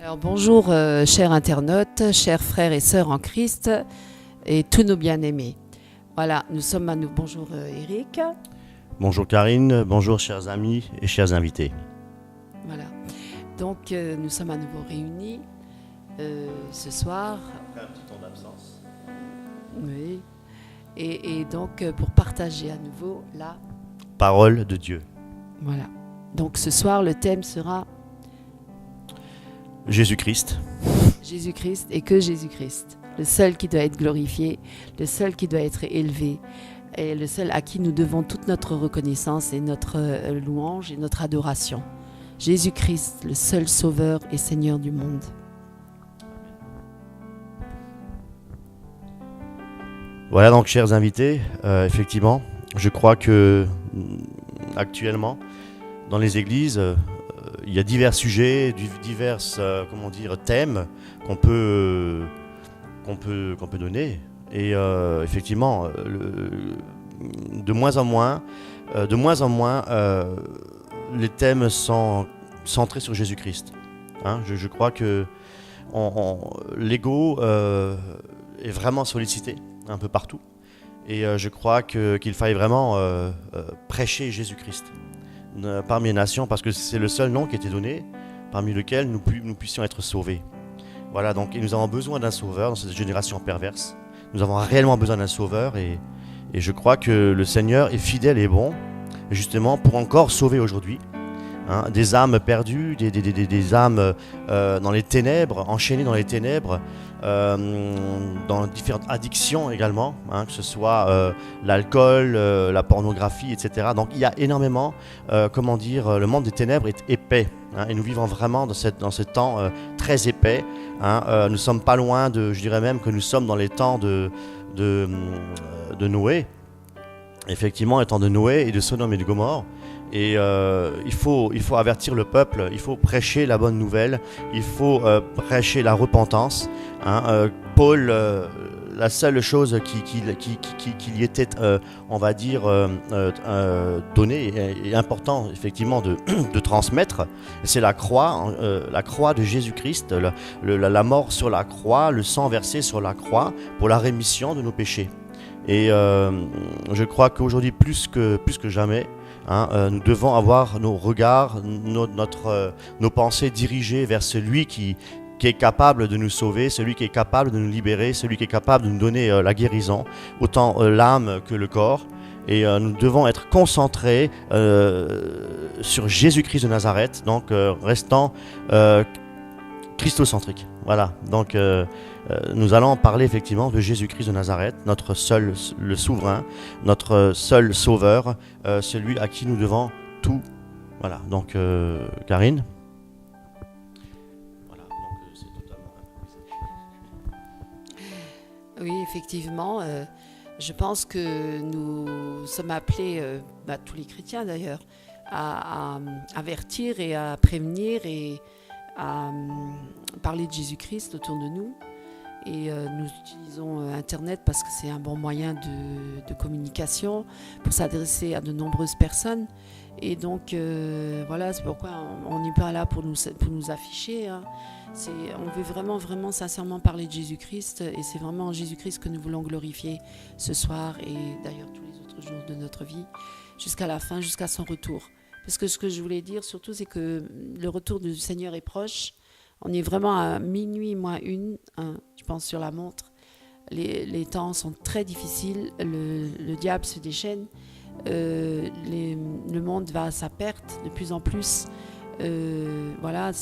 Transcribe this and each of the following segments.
Alors bonjour chers internautes, chers frères et sœurs en Christ et tous nos bien-aimés. Voilà, nous sommes à nous. Bonjour Eric. Bonjour Karine, bonjour chers amis et chers invités. Voilà, donc nous sommes à nouveau réunis ce soir. Après un petit temps d'absence. Oui. Et donc pour partager à nouveau la Parole de Dieu. Voilà. Donc ce soir le thème sera Jésus-Christ. Jésus-Christ et que Jésus-Christ. Le seul qui doit être glorifié, le seul qui doit être élevé, et le seul à qui nous devons toute notre reconnaissance et notre louange et notre adoration. Jésus-Christ, le seul sauveur et Seigneur du monde. Voilà donc chers invités, effectivement, je crois que actuellement dans les églises, il y a divers sujets, divers thèmes qu'on peut donner. Et effectivement, de moins en moins, les thèmes sont centrés sur Jésus-Christ. Hein, je crois que l'ego est vraiment sollicité un peu partout. Et je crois qu'il faille vraiment prêcher Jésus-Christ parmi les nations, parce que c'est le seul nom qui a été donné parmi lequel nous puissions être sauvés. Voilà, donc nous avons besoin d'un sauveur dans cette génération perverse. Nous avons réellement besoin d'un sauveur et je crois que le Seigneur est fidèle et bon, justement pour encore sauver aujourd'hui des âmes perdues, des âmes dans les ténèbres, enchaînées dans les ténèbres, dans différentes addictions également, que ce soit l'alcool, la pornographie, etc. Donc il y a énormément, le monde des ténèbres est épais, et nous vivons vraiment dans ce temps très épais. Nous ne sommes pas loin je dirais même que nous sommes dans les temps de Noé, effectivement les temps de Noé et de Sodome et de Gomorrhe. Et il faut avertir le peuple, il faut prêcher la bonne nouvelle, il faut prêcher la repentance. Paul, la seule chose qui lui était, donnée et important effectivement de transmettre, c'est la croix de Jésus-Christ, la mort sur la croix, le sang versé sur la croix pour la rémission de nos péchés. Et je crois qu'aujourd'hui plus que jamais, nous devons avoir nos regards, nos pensées dirigées vers celui qui est capable de nous sauver, celui qui est capable de nous libérer, celui qui est capable de nous donner la guérison, autant l'âme que le corps. Et nous devons être concentrés sur Jésus-Christ de Nazareth, donc restant christocentrique. Voilà, donc nous allons parler effectivement de Jésus-Christ de Nazareth, notre seul, le souverain, notre seul sauveur, celui à qui nous devons tout. Voilà, donc Karine. Voilà, donc c'est totalement improvisé. Oui, effectivement, je pense que nous sommes appelés, tous les chrétiens d'ailleurs, à avertir et à prévenir et à parler de Jésus-Christ autour de nous. Et nous utilisons Internet parce que c'est un bon moyen de communication pour s'adresser à de nombreuses personnes. Et donc, voilà, c'est pourquoi on n'est pas là pour nous afficher. On veut vraiment, vraiment sincèrement parler de Jésus-Christ. Et c'est vraiment Jésus-Christ que nous voulons glorifier ce soir et d'ailleurs tous les autres jours de notre vie, jusqu'à la fin, jusqu'à son retour. Parce que ce que je voulais dire surtout, c'est que le retour du Seigneur est proche. On est vraiment à minuit moins une, je pense sur la montre. Les temps sont très difficiles, le diable se déchaîne, le monde va à sa perte de plus en plus. Voilà,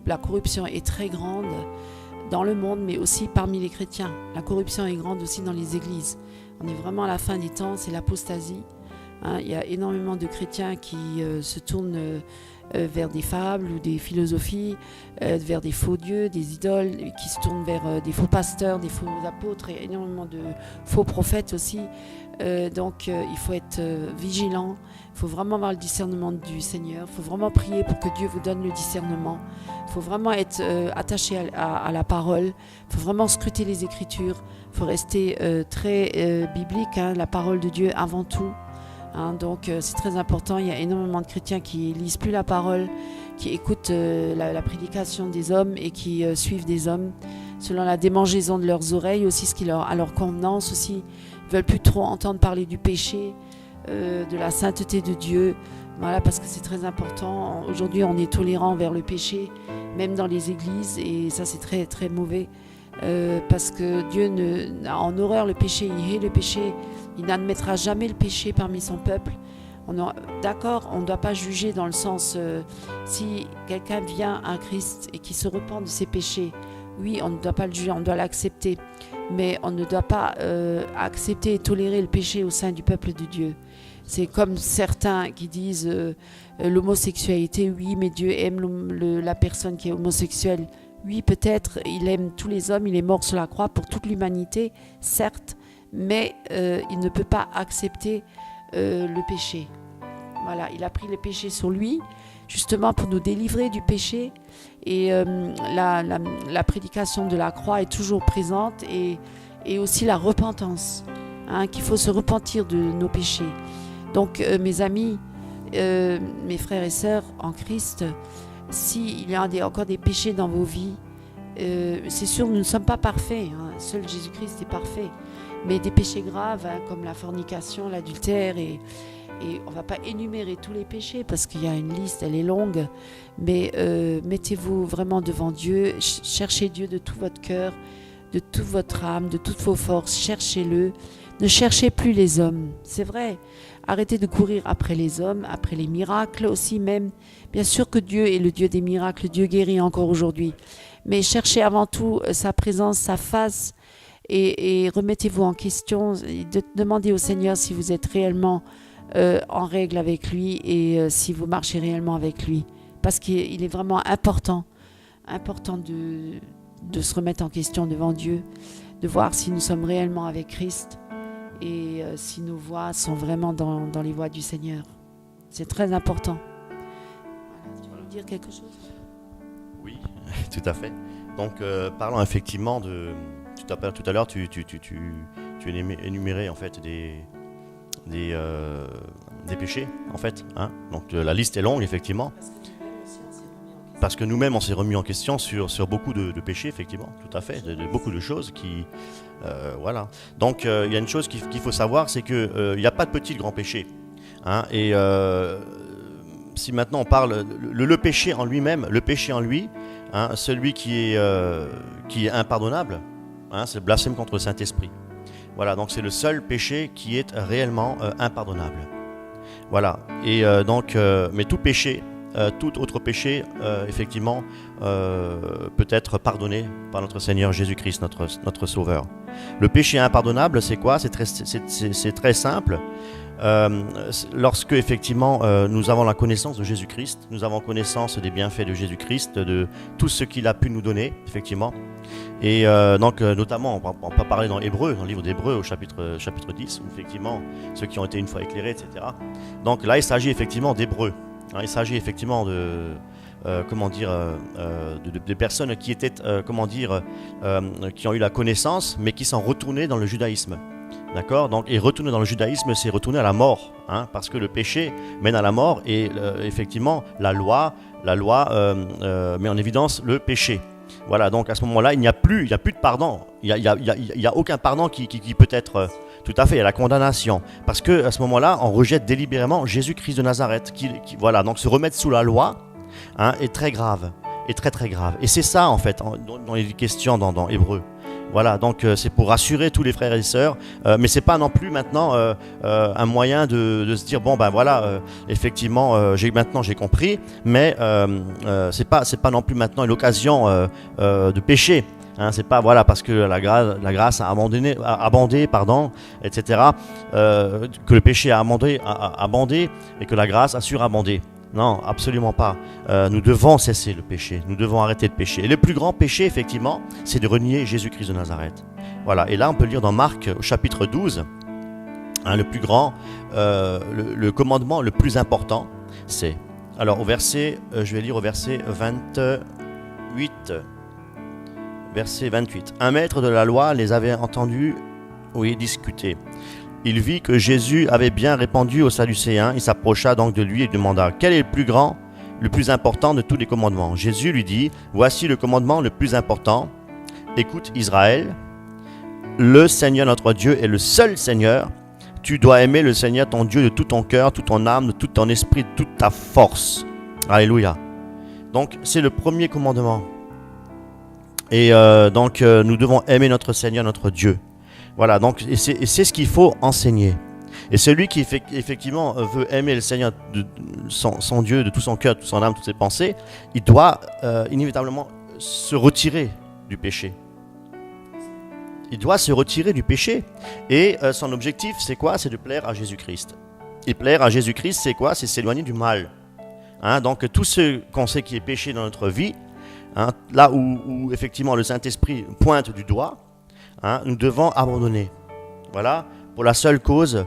la corruption est très grande dans le monde, mais aussi parmi les chrétiens. La corruption est grande aussi dans les églises. On est vraiment à la fin des temps, c'est l'apostasie. Il y a énormément de chrétiens qui se tournent vers des fables ou des philosophies, vers des faux dieux, des idoles, qui se tournent vers des faux pasteurs, des faux apôtres et énormément de faux prophètes aussi. Donc il faut être vigilant, il faut vraiment avoir le discernement du Seigneur, il faut vraiment prier pour que Dieu vous donne le discernement, il faut vraiment être attaché à la parole, il faut vraiment scruter les Écritures, il faut rester très biblique, la parole de Dieu avant tout. Hein, donc c'est très important. Il y a énormément de chrétiens qui lisent plus la parole, qui écoutent la prédication des hommes et qui suivent des hommes selon la démangeaison de leurs oreilles, aussi ce qui à leur convenance aussi. Ils veulent plus trop entendre parler du péché, de la sainteté de Dieu. Voilà, parce que c'est très important. Aujourd'hui, on est tolérant vers le péché, même dans les églises, et ça c'est très très mauvais. Parce que Dieu a en horreur le péché, il hait le péché, il n'admettra jamais le péché parmi son peuple. D'accord, on ne doit pas juger dans le sens, si quelqu'un vient à Christ et qui se repent de ses péchés, oui, on ne doit pas le juger, on doit l'accepter, mais on ne doit pas accepter et tolérer le péché au sein du peuple de Dieu. C'est comme certains qui disent l'homosexualité, oui, mais Dieu aime la personne qui est homosexuelle. Oui, peut-être, il aime tous les hommes, il est mort sur la croix pour toute l'humanité, certes, mais il ne peut pas accepter le péché. Voilà, il a pris le péché sur lui, justement pour nous délivrer du péché. Et la prédication de la croix est toujours présente, et aussi la repentance, hein, qu'il faut se repentir de nos péchés. Donc, mes amis, mes frères et sœurs en Christ, s'il y a encore des péchés dans vos vies, c'est sûr, nous ne sommes pas parfaits, hein. Seul Jésus-Christ est parfait. Mais des péchés graves, hein, comme la fornication, l'adultère, et on ne va pas énumérer tous les péchés parce qu'il y a une liste, elle est longue. Mais mettez-vous vraiment devant Dieu, cherchez Dieu de tout votre cœur, de toute votre âme, de toutes vos forces, cherchez-le. Ne cherchez plus les hommes, c'est vrai. Arrêtez de courir après les hommes, après les miracles aussi même. Bien sûr que Dieu est le Dieu des miracles, Dieu guérit encore aujourd'hui. Mais cherchez avant tout sa présence, sa face, et remettez-vous en question. Demandez au Seigneur si vous êtes réellement en règle avec lui, et si vous marchez réellement avec lui. Parce qu'il est vraiment important de se remettre en question devant Dieu, de voir si nous sommes réellement avec Christ, et si nos voies sont vraiment dans les voies du Seigneur. C'est très important. Voilà, tu veux nous dire quelque chose ? Oui, tout à fait. Donc, parlons effectivement de... Tout à l'heure, tu énuméré en fait des péchés, en fait. Hein. Donc, la liste est longue, effectivement. Parce que nous-mêmes, on s'est remis en question sur beaucoup de péchés, effectivement, tout à fait, de beaucoup de choses qui... voilà. Donc, il y a une chose qu'il faut savoir, c'est qu'il n'y a pas de petit de grand péché. Hein, et si maintenant on parle... Le péché en lui-même, le péché en lui, hein, celui qui est impardonnable, hein, c'est le blasphème contre le Saint-Esprit. Voilà, donc c'est le seul péché qui est réellement impardonnable. Voilà, et mais tout péché... tout autre péché, effectivement, peut être pardonné par notre Seigneur Jésus-Christ, notre Sauveur. Le péché impardonnable, c'est quoi ? C'est très simple. Lorsque, effectivement, nous avons la connaissance de Jésus-Christ, nous avons connaissance des bienfaits de Jésus-Christ, de tout ce qu'il a pu nous donner, effectivement. Et donc, notamment, on peut parler dans Hébreux, dans le livre d'Hébreux, au chapitre 10, où, effectivement, ceux qui ont été une fois éclairés, etc. Donc là, il s'agit effectivement d'Hébreux. Il s'agit effectivement de personnes qui étaient, qui ont eu la connaissance, mais qui sont retournées dans le judaïsme. D'accord ? Donc, et retourner dans le judaïsme, c'est retourner à la mort, hein, parce que le péché mène à la mort, et effectivement, la loi met en évidence le péché. Voilà, donc à ce moment-là, il n'y a plus de pardon. Il y a aucun pardon qui peut être... Tout à fait, il y a la condamnation. Parce qu'à ce moment-là, on rejette délibérément Jésus-Christ de Nazareth. Voilà, donc se remettre sous la loi, hein, est très grave. Est très très grave. Et c'est ça, en fait, dans les questions dans Hébreux. Voilà, donc c'est pour rassurer tous les frères et sœurs. Mais c'est pas non plus maintenant un moyen de se dire, bon ben voilà, effectivement, j'ai compris. Mais c'est pas non plus maintenant une occasion de pécher. Hein, c'est pas parce que la grâce a abondé, etc. Que le péché a abondé et que la grâce a surabondé. Non, absolument pas. Nous devons cesser le péché, nous devons arrêter de pécher. Et le plus grand péché, effectivement, c'est de renier Jésus-Christ de Nazareth. Voilà. Et là, on peut lire dans Marc, au chapitre 12, hein, le plus grand, le commandement le plus important, c'est. Alors, je vais lire au verset 28. Verset 28. Un maître de la loi les avait entendus, discuter. il vit que Jésus avait bien répondu aux Sadducéens. Il s'approcha donc de lui et demanda: quel est le plus grand, le plus important de tous les commandements? Jésus lui dit: voici le commandement le plus important. Écoute Israël, le Seigneur notre Dieu est le seul Seigneur. Tu dois aimer le Seigneur ton Dieu de tout ton cœur, toute ton âme, de tout ton esprit, de toute ta force. Alléluia. Donc c'est le premier commandement. Et nous devons aimer notre Seigneur, notre Dieu. Voilà, donc et c'est ce qu'il faut enseigner. Et celui qui effectivement veut aimer le Seigneur, son Dieu, de tout son cœur, de toute son âme, toutes ses pensées, il doit inévitablement se retirer du péché. Il doit se retirer du péché. Et son objectif, c'est quoi? C'est de plaire à Jésus-Christ. Et plaire à Jésus-Christ, c'est quoi? C'est s'éloigner du mal. Donc tout ce qu'on sait qui est péché dans notre vie, là où effectivement le Saint-Esprit pointe du doigt, nous devons abandonner. Voilà, pour la seule cause,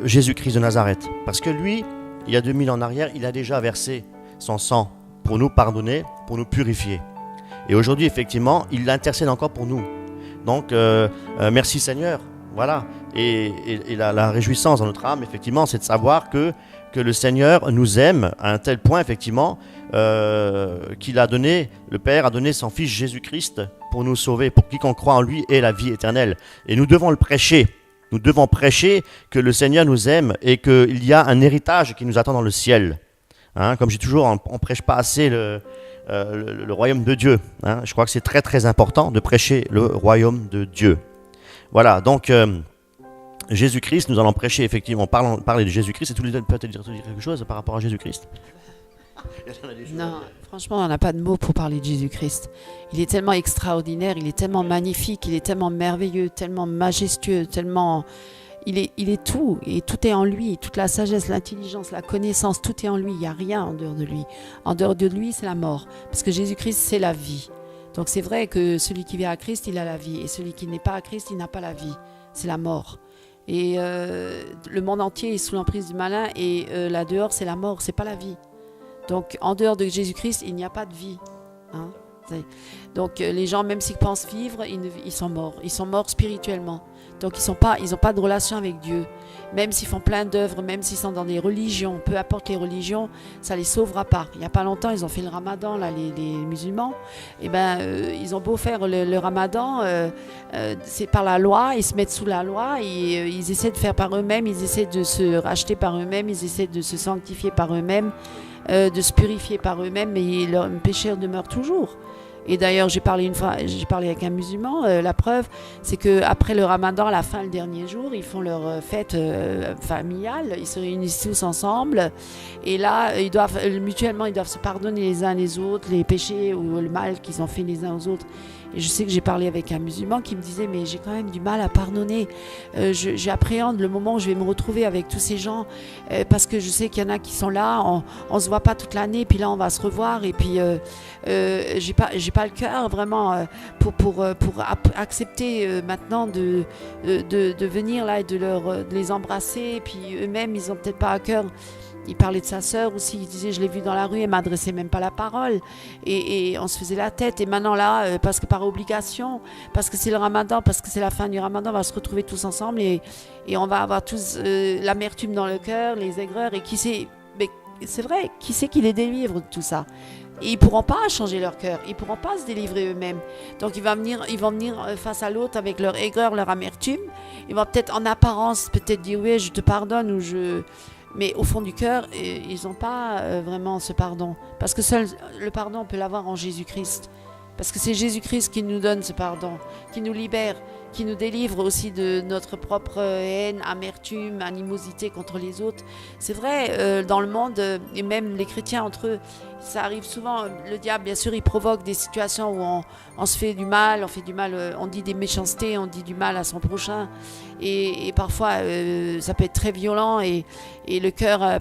Jésus-Christ de Nazareth. Parce que lui, il y a 2000 ans en arrière, il a déjà versé son sang pour nous pardonner, pour nous purifier. Et aujourd'hui, effectivement, il intercède encore pour nous. Donc, merci Seigneur. Voilà. Et la réjouissance dans notre âme, effectivement, c'est de savoir que le Seigneur nous aime à un tel point, effectivement, qu'il a donné, le Père a donné son Fils Jésus-Christ pour nous sauver, pour quiconque croit en lui ait la vie éternelle. Et nous devons le prêcher. Nous devons prêcher que le Seigneur nous aime et qu'il y a un héritage qui nous attend dans le ciel. Comme je dis toujours, on ne prêche pas assez le royaume de Dieu. Je crois que c'est très très important de prêcher le royaume de Dieu. Voilà, donc Jésus-Christ, nous allons prêcher effectivement, parler de Jésus-Christ. Et tous les deux peut-être dire quelque chose par rapport à Jésus-Christ? Non, franchement, on n'a pas de mots pour parler de Jésus-Christ. Il est tellement extraordinaire, il est tellement magnifique, il est tellement merveilleux, tellement majestueux, tellement... Il est tout, et tout est en lui, toute la sagesse, l'intelligence, la connaissance, tout est en lui, il n'y a rien en dehors de lui. En dehors de lui, c'est la mort, parce que Jésus-Christ, c'est la vie. Donc c'est vrai que celui qui vient à Christ, il a la vie, et celui qui n'est pas à Christ, il n'a pas la vie, c'est la mort. Et le monde entier est sous l'emprise du malin, et là dehors, c'est la mort, c'est pas la vie. Donc en dehors de Jésus-Christ, il n'y a pas de vie. Donc les gens, même s'ils pensent vivre, ils sont morts spirituellement. Donc ils n'ont pas de relation avec Dieu. Même s'ils font plein d'œuvres, même s'ils sont dans des religions, peu importe les religions, ça ne les sauvera pas. Il n'y a pas longtemps, ils ont fait le ramadan, là, les musulmans. Et ils ont beau faire le ramadan, c'est par la loi, ils se mettent sous la loi, et ils essaient de faire par eux-mêmes, ils essaient de se racheter par eux-mêmes, ils essaient de se sanctifier par eux-mêmes, de se purifier par eux-mêmes, mais leur péché demeure toujours. Et d'ailleurs, j'ai parlé avec un musulman, la preuve, c'est qu'après le ramadan, à la fin, le dernier jour, ils font leur fête familiale, ils se réunissent tous ensemble, et là, mutuellement, ils doivent se pardonner les uns les autres, les péchés ou le mal qu'ils ont fait les uns aux autres. Et je sais que j'ai parlé avec un musulman qui me disait, mais j'ai quand même du mal à pardonner. J'appréhende le moment où je vais me retrouver avec tous ces gens, parce que je sais qu'il y en a qui sont là, on se voit pas toute l'année, puis là on va se revoir, et puis j'ai pas le cœur vraiment pour accepter maintenant de venir là et de les embrasser, et puis eux-mêmes ils ont peut-être pas à cœur. Il parlait de sa sœur aussi, il disait je l'ai vue dans la rue, elle m'adressait même pas la parole, et on se faisait la tête. Et maintenant là, parce que par obligation, parce que c'est le ramadan, parce que c'est la fin du ramadan, on va se retrouver tous ensemble, et on va avoir tous l'amertume dans le cœur, les aigreurs, et qui sait, mais c'est vrai, qui sait qui les délivre de tout ça? Et ils ne pourront pas changer leur cœur, ils ne pourront pas se délivrer eux-mêmes. Donc ils vont venir face à l'autre avec leur aigreur, leur amertume. Ils vont peut-être en apparence dire oui, je te pardonne, ou mais au fond du cœur, ils n'ont pas vraiment ce pardon. Parce que seul le pardon, on peut l'avoir en Jésus-Christ. Parce que c'est Jésus-Christ qui nous donne ce pardon, qui nous libère, qui nous délivre aussi de notre propre haine, amertume, animosité contre les autres. C'est vrai, dans le monde, et même les chrétiens entre eux, ça arrive souvent. Le diable, bien sûr, il provoque des situations où on se fait du mal, on dit des méchancetés, on dit du mal à son prochain. Et parfois, ça peut être très violent, et le cœur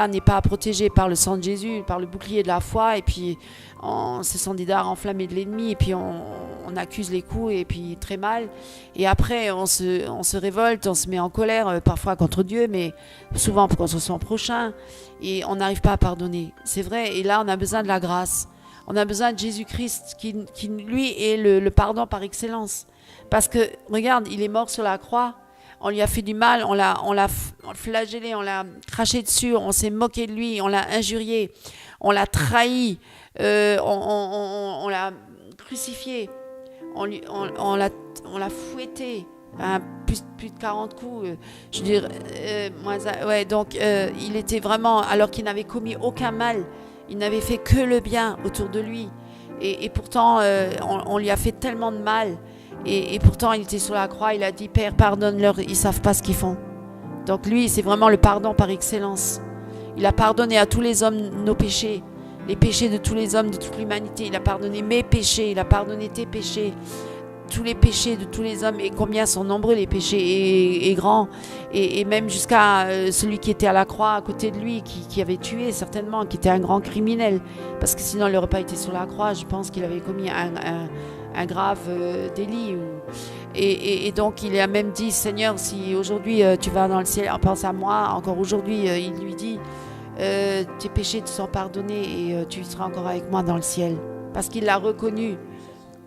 n'est pas protégé par le sang de Jésus, par le bouclier de la foi, et puis on se sent des dards enflammés de l'ennemi, et puis on accuse les coups, et puis très mal. Et après, on se révolte, on se met en colère, parfois contre Dieu, mais souvent contre son prochain, et on n'arrive pas à pardonner. C'est vrai, et là, on a besoin de la grâce. On a besoin de Jésus-Christ, qui lui, est le pardon par excellence. Parce que, regarde, il est mort sur la croix. on lui a fait du mal, on l'a flagellé, on l'a craché dessus, on s'est moqué de lui, on l'a injurié, on l'a trahi, on l'a crucifié, on l'a fouetté. Plus de 40 coups, je veux dire, donc il était vraiment, alors qu'il n'avait commis aucun mal, il n'avait fait que le bien autour de lui, et pourtant on lui a fait tellement de mal, et pourtant il était sur la croix, il a dit, Père, pardonne-leur, ils ne savent pas ce qu'ils font. Donc lui, c'est vraiment le pardon par excellence. Il a pardonné à tous les hommes nos péchés, les péchés de tous les hommes, de toute l'humanité. Il a pardonné mes péchés, il a pardonné tes péchés, tous les péchés de tous les hommes, et combien sont nombreux les péchés et grands, et même jusqu'à celui qui était à la croix à côté de lui, qui avait tué certainement, qui était un grand criminel, parce que sinon il n'aurait pas été sur la croix. Je pense qu'il avait commis un grave délit, et donc il a même dit, Seigneur, si aujourd'hui tu vas dans le ciel, pense à moi. Encore aujourd'hui il lui dit, tes péchés te sont pardonnés, et tu seras encore avec moi dans le ciel, parce qu'il l'a reconnu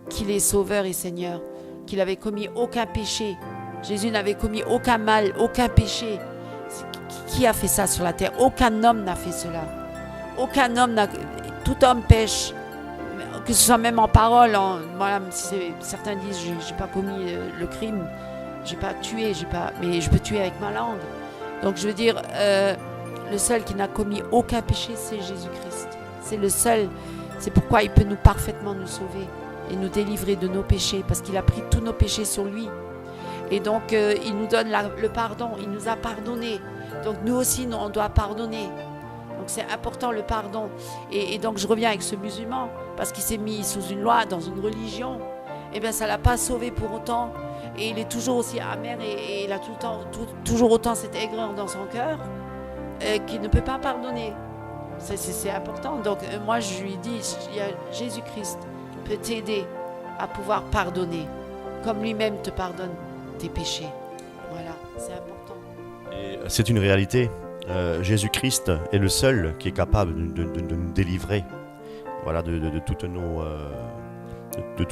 qu'il est sauveur et Seigneur, qu'il n'avait commis aucun péché. Jésus n'avait commis aucun mal, aucun péché. Qui a fait ça sur la terre? Aucun homme n'a fait cela. Aucun homme n'a... Tout homme pêche, que ce soit même en parole. Voilà, certains disent, je n'ai pas commis le crime, je n'ai pas tué, mais je peux tuer avec ma langue. Donc je veux dire, le seul qui n'a commis aucun péché, c'est Jésus-Christ. C'est le seul. C'est pourquoi il peut parfaitement nous sauver et nous délivrer de nos péchés, parce qu'il a pris tous nos péchés sur lui. Et donc il nous donne le pardon, il nous a pardonné. Donc nous aussi, on doit pardonner. Donc c'est important, le pardon. Et donc je reviens avec ce musulman, parce qu'il s'est mis sous une loi, dans une religion. Eh bien ça ne l'a pas sauvé pour autant, et il est toujours aussi amer, et il a toujours autant cette aigreur dans son cœur, qu'il ne peut pas pardonner. C'est important. Donc moi je lui dis, il y a Jésus-Christ peut t'aider à pouvoir pardonner, comme lui-même te pardonne tes péchés. Voilà, c'est important. Et c'est une réalité. Jésus-Christ est le seul qui est capable de nous délivrer, voilà, de tous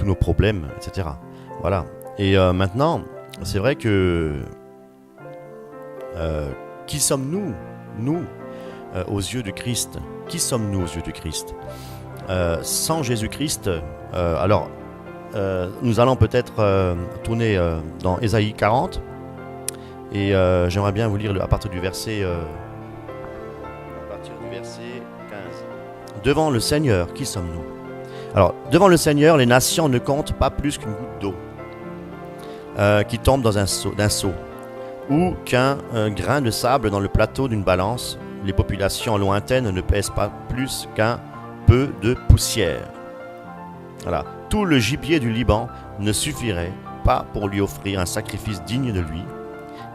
nos problèmes, etc. Voilà. Et maintenant, c'est vrai que qui sommes-nous, aux yeux de Christ? Qui sommes-nous aux yeux de Christ? Sans Jésus-Christ, nous allons peut-être tourner dans Ésaïe 40, et j'aimerais bien vous lire à partir du verset 15. Devant le Seigneur, qui sommes-nous? Alors, devant le Seigneur, les nations ne comptent pas plus qu'une goutte d'eau qui tombe d'un seau, ou qu'un grain de sable dans le plateau d'une balance. Les populations lointaines ne pèsent pas plus qu'un peu de poussière. Voilà. Tout le gibier du Liban ne suffirait pas pour lui offrir un sacrifice digne de lui,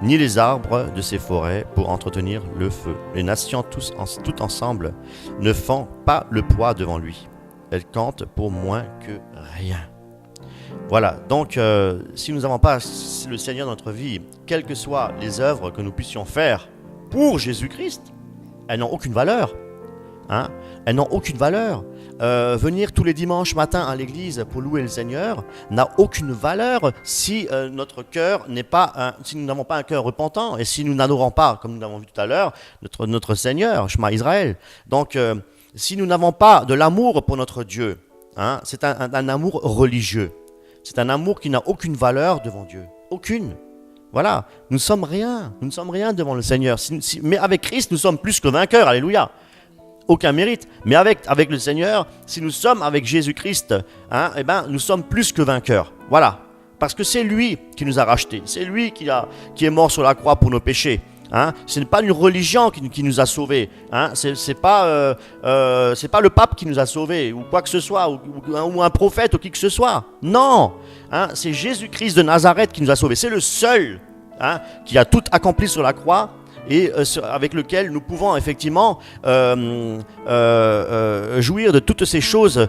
ni les arbres de ses forêts pour entretenir le feu. Les nations tout ensemble ne font pas le poids devant lui. Elles comptent pour moins que rien. Voilà, donc si nous n'avons pas le Seigneur dans notre vie, quelles que soient les œuvres que nous puissions faire pour Jésus-Christ, elles n'ont aucune valeur. Hein? Elles n'ont aucune valeur. Venir tous les dimanches matin à l'église pour louer le Seigneur n'a aucune valeur si notre cœur n'est pas, si nous n'avons pas un cœur repentant, et si nous n'adorons pas, comme nous l'avons vu tout à l'heure, notre Seigneur, Shema Israël. Donc, si nous n'avons pas de l'amour pour notre Dieu, hein, c'est un amour religieux. C'est un amour qui n'a aucune valeur devant Dieu. Aucune. Voilà, nous ne sommes rien devant le Seigneur. Mais avec Christ, nous sommes plus que vainqueurs, alléluia. Aucun mérite. Mais avec le Seigneur, si nous sommes avec Jésus-Christ, hein, eh ben, nous sommes plus que vainqueurs. Voilà, parce que c'est lui qui nous a rachetés. C'est lui qui est mort sur la croix pour nos péchés. Hein, ce n'est pas une religion qui nous a sauvés. Hein, c'est pas le pape qui nous a sauvés ou quoi que ce soit, ou un prophète ou qui que ce soit. Non, hein, c'est Jésus-Christ de Nazareth qui nous a sauvés. C'est le seul, hein, qui a tout accompli sur la croix et avec lequel nous pouvons effectivement jouir de toutes ces choses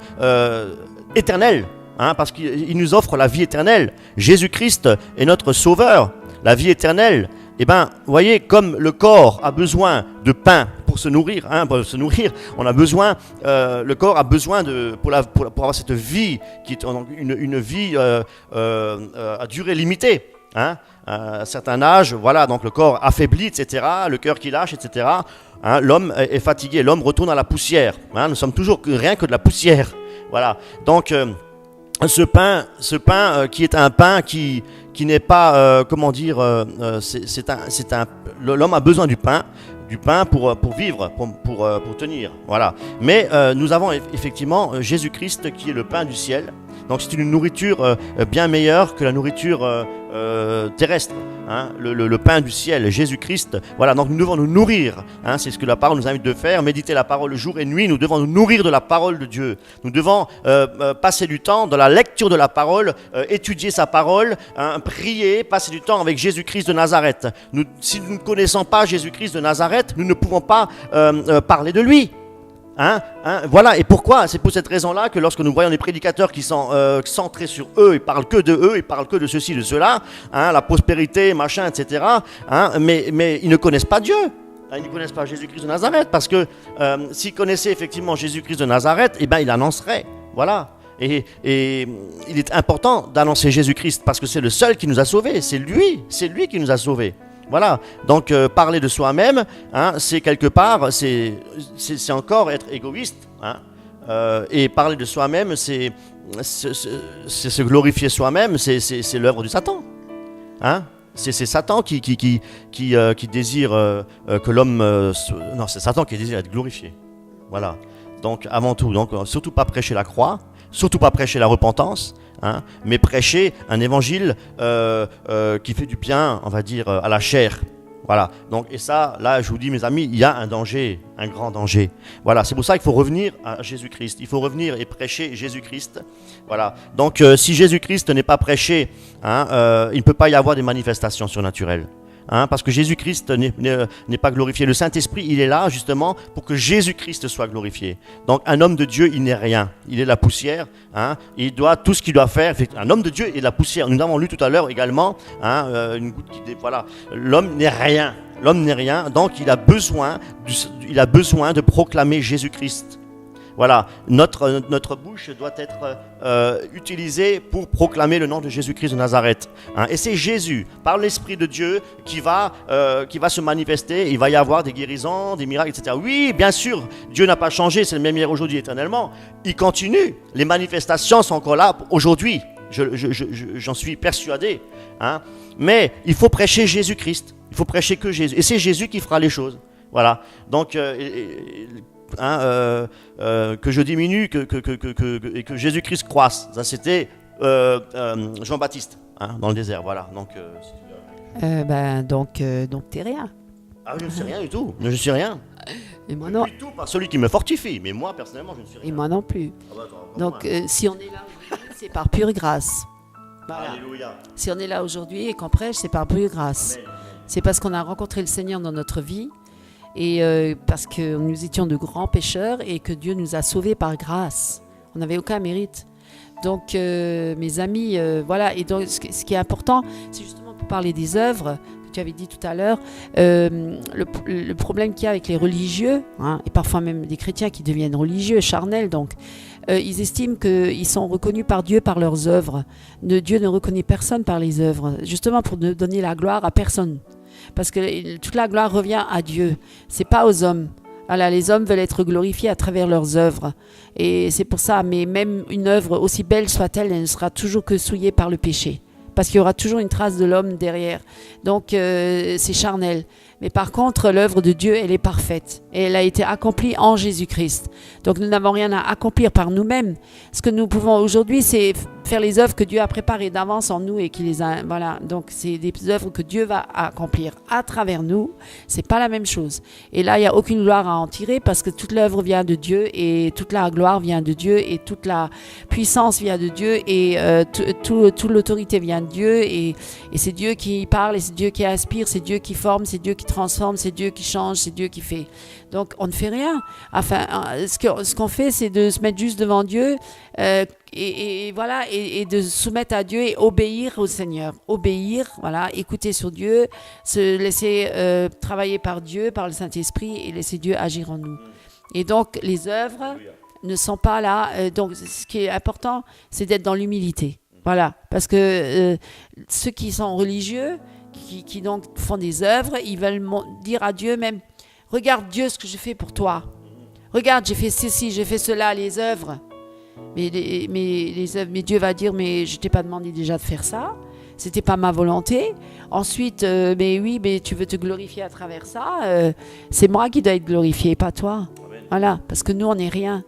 éternelles. Hein, parce qu'il nous offre la vie éternelle. Jésus-Christ est notre sauveur. La vie éternelle. Eh bien, vous voyez, comme le corps a besoin de pain pour se nourrir, hein, on a besoin, le corps a besoin pour avoir cette vie qui est une vie à durée limitée. Hein, à un certain âge, voilà, donc le corps affaibli, etc., le cœur qui lâche, etc., hein, l'homme est fatigué, l'homme retourne à la poussière. Hein, nous sommes toujours rien que de la poussière. Voilà, donc ce pain qui est un pain qui n'est pas, l'homme a besoin du pain pour vivre, pour tenir. Voilà. Mais nous avons effectivement Jésus-Christ qui est le pain du ciel. Donc c'est une nourriture bien meilleure que la nourriture terrestre. Hein, le pain du ciel, Jésus-Christ. Voilà, donc nous devons nous nourrir. Hein, c'est ce que la parole nous invite de faire. Méditer la parole jour et nuit. Nous devons nous nourrir de la parole de Dieu. Nous devons passer du temps dans la lecture de la parole, étudier sa parole, hein, prier, passer du temps avec Jésus-Christ de Nazareth. Si nous ne connaissons pas Jésus-Christ de Nazareth, nous ne pouvons pas parler de lui. Voilà, et pourquoi? C'est pour cette raison-là que lorsque nous voyons des prédicateurs qui sont centrés sur eux, ils parlent que de eux, ils parlent que de ceci, de cela, hein, la prospérité, machin, etc. Hein, mais ils ne connaissent pas Dieu. Ils ne connaissent pas Jésus-Christ de Nazareth, parce que s'ils connaissaient effectivement Jésus-Christ de Nazareth, eh ben, ils l'annonceraient. Voilà. Et il est important d'annoncer Jésus-Christ, parce que c'est le seul qui nous a sauvés. C'est lui qui nous a sauvés. Voilà, donc parler de soi-même, hein, c'est quelque part, c'est encore être égoïste. Hein, et parler de soi-même, c'est se glorifier soi-même, c'est l'œuvre du Satan. Hein, c'est Satan qui désire que l'homme... non, c'est Satan qui désire être glorifié. Voilà, donc avant tout, donc, surtout pas prêcher la croix, surtout pas prêcher la repentance. Hein, mais prêcher un évangile qui fait du bien, on va dire, à la chair. Voilà. Donc, et ça, là, je vous dis, mes amis, il y a un danger, un grand danger. Voilà. C'est pour ça qu'il faut revenir à Jésus-Christ. Il faut revenir et prêcher Jésus-Christ. Voilà. Donc, si Jésus-Christ n'est pas prêché, hein, il ne peut pas y avoir des manifestations surnaturelles. Hein, parce que Jésus-Christ n'est pas glorifié. Le Saint-Esprit, il est là justement pour que Jésus-Christ soit glorifié. Donc un homme de Dieu, il n'est rien. Il est la poussière. Hein, il doit tout ce qu'il doit faire. Un homme de Dieu est la poussière. Nous avons lu tout à l'heure également, hein, une goutte qui... Voilà. L'homme n'est rien. L'homme n'est rien. Donc il a besoin de proclamer Jésus-Christ. Voilà, notre bouche doit être utilisée pour proclamer le nom de Jésus-Christ de Nazareth. Hein. Et c'est Jésus, par l'Esprit de Dieu, qui va se manifester. Il va y avoir des guérisons, des miracles, etc. Oui, bien sûr, Dieu n'a pas changé, c'est le même hier, aujourd'hui, éternellement. Il continue. Les manifestations sont encore là aujourd'hui. J'en suis persuadé. Hein. Mais il faut prêcher Jésus-Christ. Il faut prêcher que Jésus. Et c'est Jésus qui fera les choses. Voilà. Donc... que je diminue et que Jésus-Christ croisse. Ça, c'était Jean-Baptiste, hein, dans le désert. Voilà. Donc, donc t'es rien. Ah, je ne sais rien du tout. Je ne suis rien. Et moi non. Du tout par celui qui me fortifie. Mais moi, personnellement, je ne suis rien. Et moi non plus. Ah bah, attends, donc, si on est là aujourd'hui, c'est par pure grâce. Voilà. Alléluia. Si on est là aujourd'hui et qu'on prêche, c'est par pure grâce. Amen. C'est parce qu'on a rencontré le Seigneur dans notre vie. Et parce que nous étions de grands pécheurs et que Dieu nous a sauvés par grâce. On n'avait aucun mérite. Donc, mes amis, voilà. Et donc, ce qui est important, c'est justement pour parler des œuvres que tu avais dit tout à l'heure. Le problème qu'il y a avec les religieux, hein, et parfois même des chrétiens qui deviennent religieux, charnels, donc, ils estiment qu'ils sont reconnus par Dieu par leurs œuvres. Dieu ne reconnaît personne par les œuvres, justement pour ne donner la gloire à personne. Parce que toute la gloire revient à Dieu, c'est pas aux hommes. Voilà, les hommes veulent être glorifiés à travers leurs œuvres. Et c'est pour ça, mais même une œuvre, aussi belle soit-elle, elle ne sera toujours que souillée par le péché. Parce qu'il y aura toujours une trace de l'homme derrière. Donc c'est charnel. Mais par contre, l'œuvre de Dieu, elle est parfaite. Et elle a été accomplie en Jésus-Christ. Donc nous n'avons rien à accomplir par nous-mêmes. Ce que nous pouvons aujourd'hui, c'est faire les œuvres que Dieu a préparées d'avance en nous et qui les a... Voilà. Donc c'est des œuvres que Dieu va accomplir à travers nous. C'est pas la même chose. Et là, il n'y a aucune gloire à en tirer parce que toute l'œuvre vient de Dieu et toute la gloire vient de Dieu et toute la puissance vient de Dieu et toute l'autorité vient de Dieu et c'est Dieu qui parle et c'est Dieu qui inspire, c'est Dieu qui forme, c'est Dieu qui transforme, c'est Dieu qui change, c'est Dieu qui fait. Donc on ne fait rien. Enfin, ce qu'on fait, c'est de se mettre juste devant Dieu et voilà, et de se soumettre à Dieu et obéir au Seigneur. Obéir, voilà, écouter sur Dieu, se laisser travailler par Dieu, par le Saint-Esprit et laisser Dieu agir en nous. Et donc les œuvres ne sont pas là. Donc ce qui est important, c'est d'être dans l'humilité. Voilà, parce que ceux qui sont religieux, qui donc font des œuvres, ils veulent dire à Dieu même, regarde Dieu ce que je fais pour toi. Regarde, j'ai fait ceci, j'ai fait cela, les œuvres. Mais Dieu va dire, mais je t'ai pas demandé déjà de faire ça. C'était pas ma volonté. Ensuite, mais tu veux te glorifier à travers ça. C'est moi qui dois être glorifié, pas toi. Amen. Voilà, parce que nous, on n'est rien.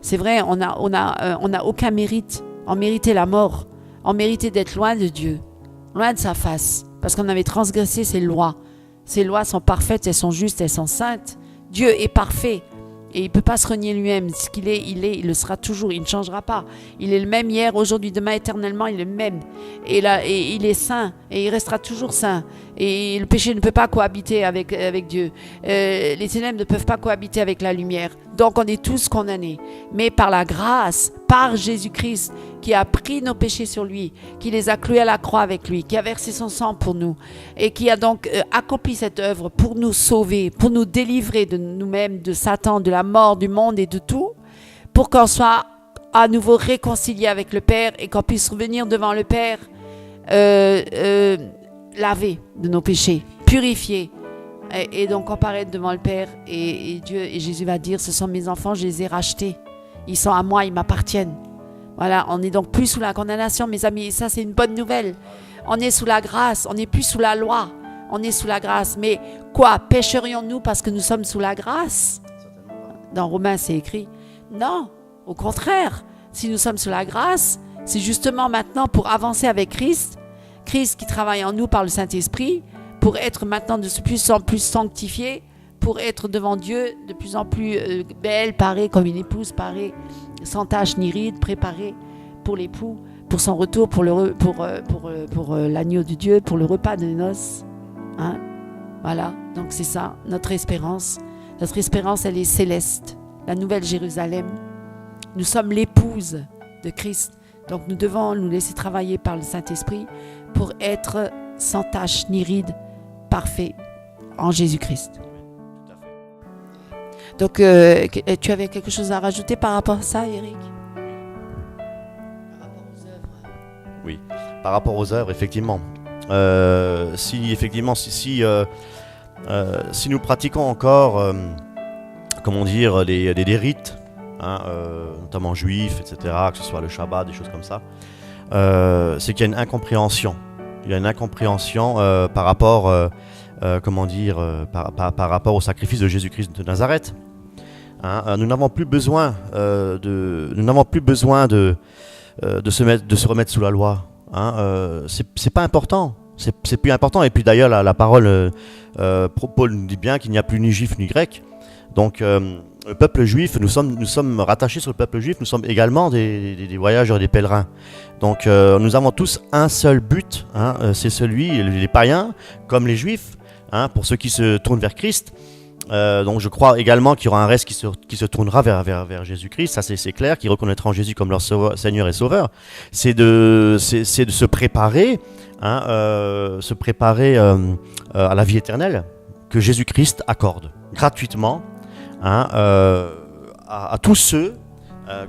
C'est vrai, on a aucun mérite. On méritait la mort. On méritait d'être loin de Dieu, loin de sa face, parce qu'on avait transgressé ses lois. Ses lois sont parfaites, elles sont justes, elles sont saintes. Dieu est parfait. Et il ne peut pas se renier lui-même. Ce qu'il est, il le sera toujours, il ne changera pas. Il est le même hier, aujourd'hui, demain, éternellement, il est le même. Et il est saint, et il restera toujours saint. Et le péché ne peut pas cohabiter avec Dieu. Les ténèbres ne peuvent pas cohabiter avec la lumière. Donc on est tous condamnés. Mais par la grâce, par Jésus-Christ, qui a pris nos péchés sur lui, qui les a cloués à la croix avec lui, qui a versé son sang pour nous, et qui a donc accompli cette œuvre pour nous sauver, pour nous délivrer de nous-mêmes, de Satan, de la mort, du monde et de tout, pour qu'on soit à nouveau réconcilié avec le Père et qu'on puisse revenir devant le Père lavé de nos péchés, purifié. Et donc comparaître devant le Père et Dieu et Jésus va dire, ce sont mes enfants, je les ai rachetés. Ils sont à moi, ils m'appartiennent. Voilà, on n'est donc plus sous la condamnation, mes amis, et ça c'est une bonne nouvelle. On est sous la grâce, on n'est plus sous la loi, on est sous la grâce. Mais quoi, pécherions-nous parce que nous sommes sous la grâce? Dans Romains c'est écrit. Non, au contraire, si nous sommes sous la grâce, c'est justement maintenant pour avancer avec Christ qui travaille en nous par le Saint-Esprit, pour être maintenant de plus en plus sanctifié, pour être devant Dieu de plus en plus belle, parée comme une épouse parée, sans tache ni ride, préparée pour l'époux, pour son retour, pour l'agneau de Dieu, pour le repas de noces. Hein? Voilà, donc c'est ça, notre espérance. Notre espérance, elle est céleste, la nouvelle Jérusalem. Nous sommes l'épouse de Christ. Donc nous devons nous laisser travailler par le Saint-Esprit pour être sans tache ni ride, parfait en Jésus-Christ. Donc tu avais quelque chose à rajouter par rapport à ça, Eric? Par rapport aux œuvres. Oui, par rapport aux œuvres, effectivement. Si nous pratiquons encore, des rites, notamment juifs, etc., que ce soit le Shabbat, des choses comme ça, c'est qu'il y a une incompréhension. Il y a une incompréhension par rapport, par rapport au sacrifice de Jésus-Christ de Nazareth. Nous n'avons plus besoin de se remettre sous la loi. C'est pas important. C'est plus important. Et puis d'ailleurs, la parole, Paul nous dit bien qu'il n'y a plus ni juif ni grec. Donc, le peuple juif, nous sommes rattachés sur le peuple juif, nous sommes également des voyageurs, des pèlerins. Donc, nous avons tous un seul but, c'est celui, les païens, comme les juifs, pour ceux qui se tournent vers Christ. Donc, je crois également qu'il y aura un reste qui se tournera vers Jésus-Christ, ça c'est clair, qui reconnaîtront Jésus comme leur Seigneur et Sauveur. C'est de se préparer, à la vie éternelle que Jésus-Christ accorde gratuitement. À tous ceux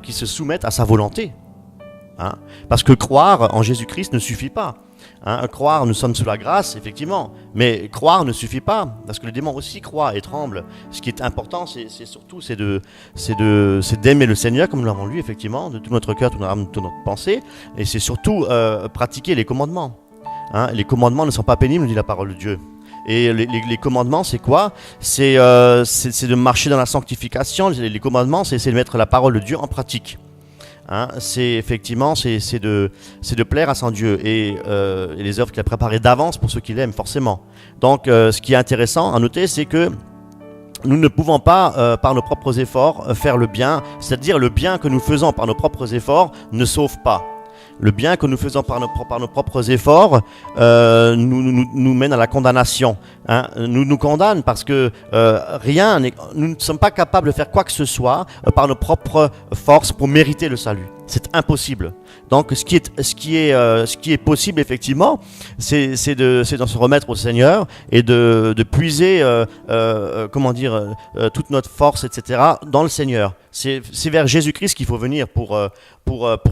qui se soumettent à sa volonté. Parce que croire en Jésus-Christ ne suffit pas. Croire, nous sommes sous la grâce, effectivement, mais croire ne suffit pas, parce que le démon aussi croit et tremble. Ce qui est important, c'est surtout d'aimer le Seigneur, comme nous l'avons lu, effectivement, de tout notre cœur, toute notre âme, toute notre pensée, et c'est surtout pratiquer les commandements. Les commandements ne sont pas pénibles, nous dit la parole de Dieu. Et les commandements, c'est quoi? C'est de marcher dans la sanctification. Les commandements, c'est de mettre la parole de Dieu en pratique. C'est effectivement, c'est de plaire à son Dieu et les œuvres qu'il a préparées d'avance pour ceux qui l'aiment, forcément. Donc, ce qui est intéressant à noter, c'est que nous ne pouvons pas, par nos propres efforts, faire le bien. C'est-à-dire, le bien que nous faisons par nos propres efforts ne sauve pas. Le bien que nous faisons par nos propres efforts nous mène à la condamnation. Nous condamne parce que nous ne sommes pas capables de faire quoi que ce soit par nos propres forces pour mériter le salut. C'est impossible. Donc ce qui est possible effectivement, c'est de se remettre au Seigneur et de puiser toute notre force, etc. dans le Seigneur. C'est vers Jésus-Christ qu'il faut venir pour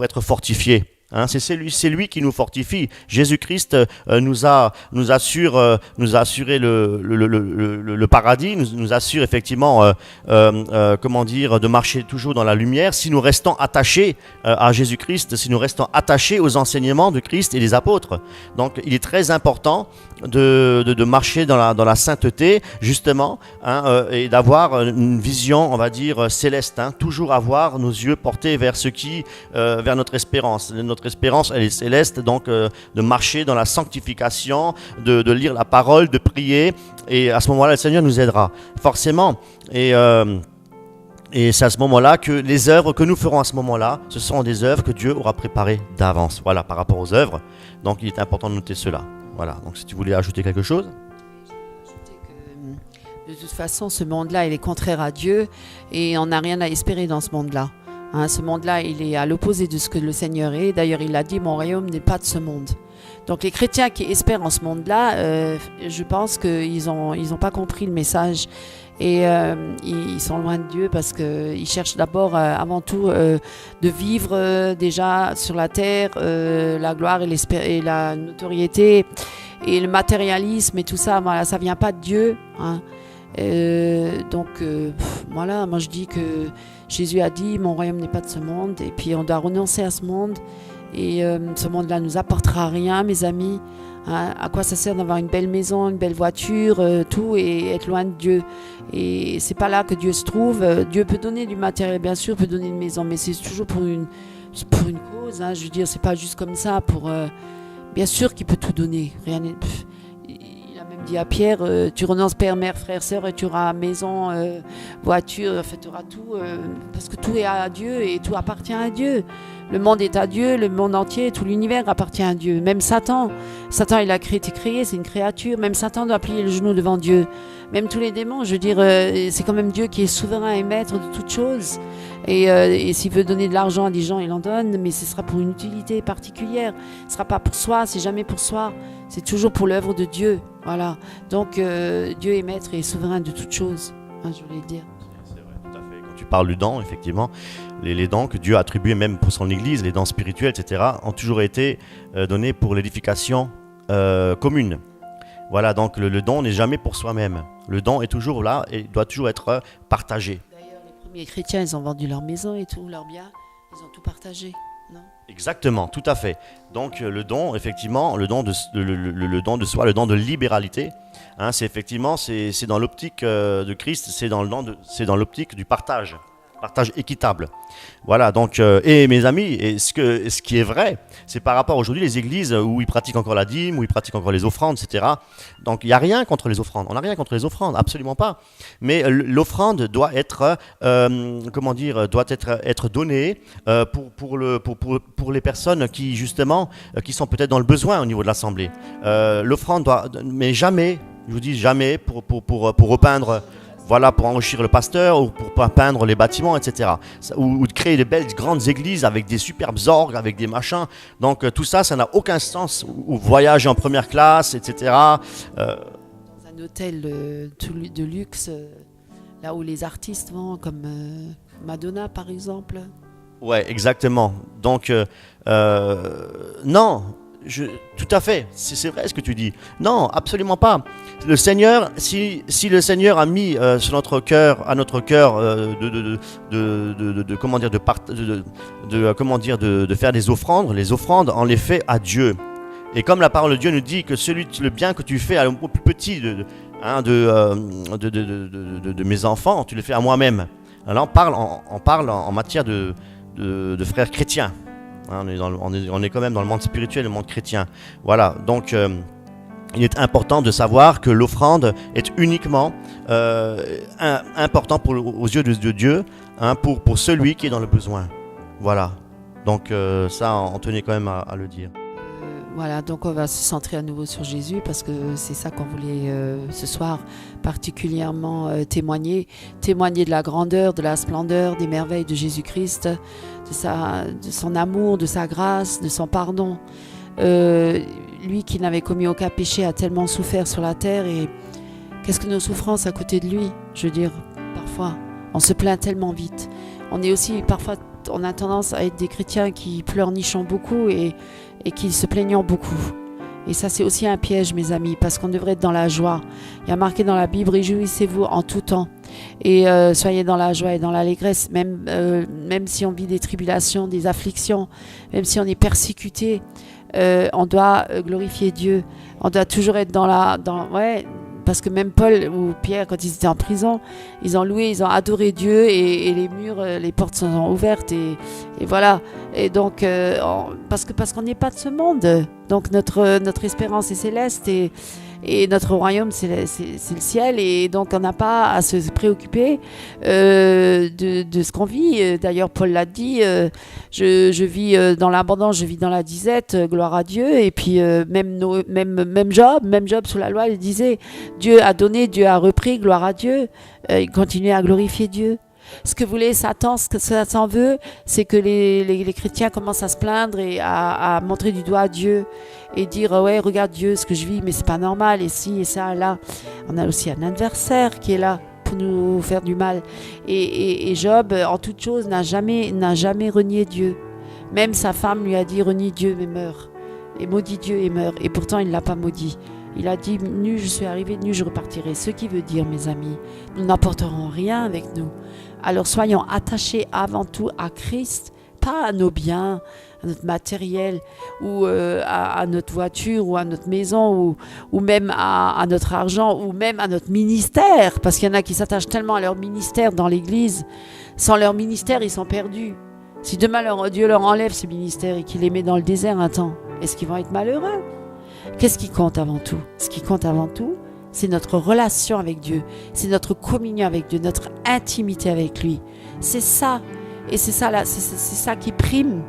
être fortifié. Hein, c'est lui qui nous fortifie. Jésus-Christ nous a assuré le paradis, nous assure effectivement, de marcher toujours dans la lumière. Si nous restons attachés à Jésus-Christ, si nous restons attachés aux enseignements de Christ et des apôtres. Donc, il est très important de marcher dans la sainteté, justement, hein, et d'avoir une vision, on va dire, céleste. Hein, toujours avoir nos yeux portés vers vers notre espérance. Notre espérance, elle est céleste, donc de marcher dans la sanctification, de lire la parole, de prier, et à ce moment-là, le Seigneur nous aidera, forcément. Et c'est à ce moment-là que les œuvres que nous ferons à ce moment-là, ce sont des œuvres que Dieu aura préparées d'avance. Voilà, par rapport aux œuvres. Donc, il est important de noter cela. Voilà, donc si tu voulais ajouter quelque chose. De toute façon, ce monde-là, il est contraire à Dieu et on n'a rien à espérer dans ce monde-là. Hein, ce monde-là, il est à l'opposé de ce que le Seigneur est. D'ailleurs, il a dit, mon royaume n'est pas de ce monde. Donc les chrétiens qui espèrent en ce monde-là, je pense qu'ils n'ont pas compris le message. Et ils sont loin de Dieu parce qu'ils cherchent d'abord, avant tout, de vivre déjà sur la terre, la gloire et la notoriété et le matérialisme et tout ça. Voilà, ça ne vient pas de Dieu. Hein. Voilà, moi je dis que Jésus a dit, mon royaume n'est pas de ce monde. Et puis on doit renoncer à ce monde. Et ce monde-là ne nous apportera rien, mes amis. Hein, à quoi ça sert d'avoir une belle maison, une belle voiture, tout, et être loin de Dieu. Et c'est pas là que Dieu se trouve. Dieu peut donner du matériel, bien sûr, peut donner une maison, mais c'est toujours pour une cause. Hein, je veux dire, c'est pas juste comme ça. Bien sûr qu'il peut tout donner. Rien n'est. Il a même dit à Pierre, tu renonces père, mère, frère, sœur, et tu auras maison, voiture, en fait, tu auras tout, parce que tout est à Dieu et tout appartient à Dieu. Le monde est à Dieu, le monde entier, tout l'univers appartient à Dieu. Même Satan, il a été créé, c'est une créature. Même Satan doit plier le genou devant Dieu. Même tous les démons, je veux dire, c'est quand même Dieu qui est souverain et maître de toutes choses. Et s'il veut donner de l'argent à des gens, il en donne, mais ce sera pour une utilité particulière. Ce ne sera pas pour soi, c'est jamais pour soi. C'est toujours pour l'œuvre de Dieu. Voilà. Donc Dieu est maître et souverain de toutes choses. Hein, je voulais dire. C'est vrai, tout à fait. Quand tu parles du don, effectivement, les dons que Dieu a attribués même pour son Église, les dons spirituels, etc., ont toujours été donnés pour l'édification commune. Voilà, donc le don n'est jamais pour soi-même. Le don est toujours là et doit toujours être partagé. D'ailleurs, les premiers chrétiens, ils ont vendu leur maison et tout, leurs biens, ils ont tout partagé, non ? Exactement, tout à fait. Donc le don, effectivement, le don de soi, le don de libéralité, hein, c'est dans l'optique de Christ, c'est dans l'optique du partage équitable. Voilà, donc, et mes amis, et ce qui est vrai, c'est par rapport aujourd'hui les églises où ils pratiquent encore la dîme, où ils pratiquent encore les offrandes, etc. Donc il n'y a rien contre les offrandes, on n'a rien contre les offrandes, absolument pas. Mais l'offrande doit être, être donnée pour les personnes qui, justement, qui sont peut-être dans le besoin au niveau de l'assemblée. L'offrande mais jamais, je vous dis jamais, pour repeindre. Voilà, pour enrichir le pasteur ou pour peindre les bâtiments, etc. Ou de créer de belles grandes églises avec des superbes orgues, avec des machins. Donc tout ça, ça n'a aucun sens. Ou voyager en première classe, etc. Dans un hôtel de luxe, là où les artistes vont, comme Madonna par exemple. Ouais, exactement. Donc, non. Tout à fait, c'est vrai ce que tu dis. Non, absolument pas. Le Seigneur, si le Seigneur a mis sur notre cœur, à notre cœur, de faire des offrandes, les offrandes, on les fait à Dieu. Et comme la parole de Dieu nous dit que le bien que tu fais au plus petit de mes enfants, tu le fais à moi-même. Alors on parle en matière de frères chrétiens. On est quand même dans le monde spirituel, le monde chrétien. Voilà, donc il est important de savoir que l'offrande est uniquement important aux yeux de Dieu, hein, pour celui qui est dans le besoin. Voilà, donc ça, on tenait quand même à le dire. Voilà, donc on va se centrer à nouveau sur Jésus parce que c'est ça qu'on voulait ce soir particulièrement témoigner de la grandeur, de la splendeur, des merveilles de Jésus-Christ, de son amour, de sa grâce, de son pardon. Lui qui n'avait commis aucun péché a tellement souffert sur la terre et qu'est-ce que nos souffrances à côté de lui ? Je veux dire, parfois, on se plaint tellement vite. On est aussi parfois on a tendance à être des chrétiens qui pleurnichons beaucoup et qui se plaignons beaucoup. Et ça, c'est aussi un piège, mes amis, parce qu'on devrait être dans la joie. Il y a marqué dans la Bible, réjouissez-vous en tout temps. Et soyez dans la joie et dans l'allégresse, même si on vit des tribulations, des afflictions, même si on est persécuté, on doit glorifier Dieu. On doit toujours être parce que même Paul ou Pierre, quand ils étaient en prison, ils ont loué, ils ont adoré Dieu et les murs, les portes sont ouvertes et voilà. Et donc, parce qu'on n'est pas de ce monde, donc notre espérance est céleste et notre royaume c'est le ciel et donc on n'a pas à se préoccuper de ce qu'on vit. D'ailleurs, Paul l'a dit, je vis dans l'abondance, je vis dans la disette, gloire à Dieu. Et puis même Job sous la loi, il disait Dieu a donné, Dieu a repris, gloire à Dieu. Il continuait à glorifier Dieu. Ce que voulait Satan, ce que Satan veut, c'est que les chrétiens commencent à se plaindre et à montrer du doigt à Dieu et dire ouais, regarde Dieu, ce que je vis, mais c'est pas normal, et ci et ça, là. On a aussi un adversaire qui est là pour nous faire du mal. Et Job, en toute chose, n'a jamais renié Dieu. Même sa femme lui a dit renie Dieu et meurt. Et maudit Dieu et meurt. Et pourtant, il ne l'a pas maudit. Il a dit, nu je suis arrivé, nu je repartirai. Ce qui veut dire, mes amis, nous n'apporterons rien avec nous. Alors soyons attachés avant tout à Christ, pas à nos biens, à notre matériel, ou à notre voiture, ou à notre maison, ou même à notre argent, ou même à notre ministère. Parce qu'il y en a qui s'attachent tellement à leur ministère dans l'église. Sans leur ministère, ils sont perdus. Si demain Dieu leur enlève ce ministère et qu'il les met dans le désert un temps, est-ce qu'ils vont être malheureux ? Qu'est-ce qui compte avant tout ? Ce qui compte avant tout, c'est notre relation avec Dieu, c'est notre communion avec Dieu, notre intimité avec lui. C'est ça, et c'est ça qui prime.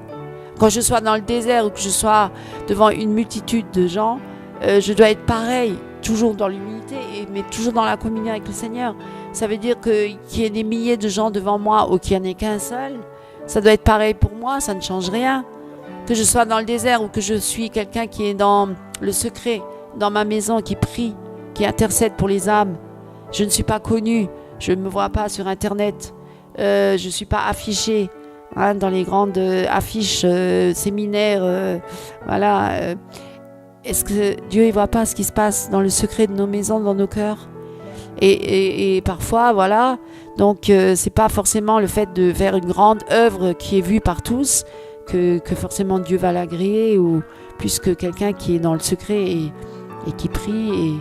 Quand je sois dans le désert ou que je sois devant une multitude de gens, je dois être pareil, toujours dans l'humilité, mais toujours dans la communion avec le Seigneur. Ça veut dire qu'il y ait des milliers de gens devant moi ou qu'il n'y en ait qu'un seul. Ça doit être pareil pour moi, ça ne change rien. Que je sois dans le désert ou que je suis quelqu'un qui est dans le secret, dans ma maison, qui prie, qui intercède pour les âmes. Je ne suis pas connue, je ne me vois pas sur Internet, je ne suis pas affichée dans les grandes affiches, séminaires. Est-ce que Dieu ne voit pas ce qui se passe dans le secret de nos maisons, dans nos cœurs ? Et parfois, voilà, donc c'est pas forcément le fait de faire une grande œuvre qui est vue par tous que forcément Dieu va l'agréer, ou plus que quelqu'un qui est dans le secret et qui prie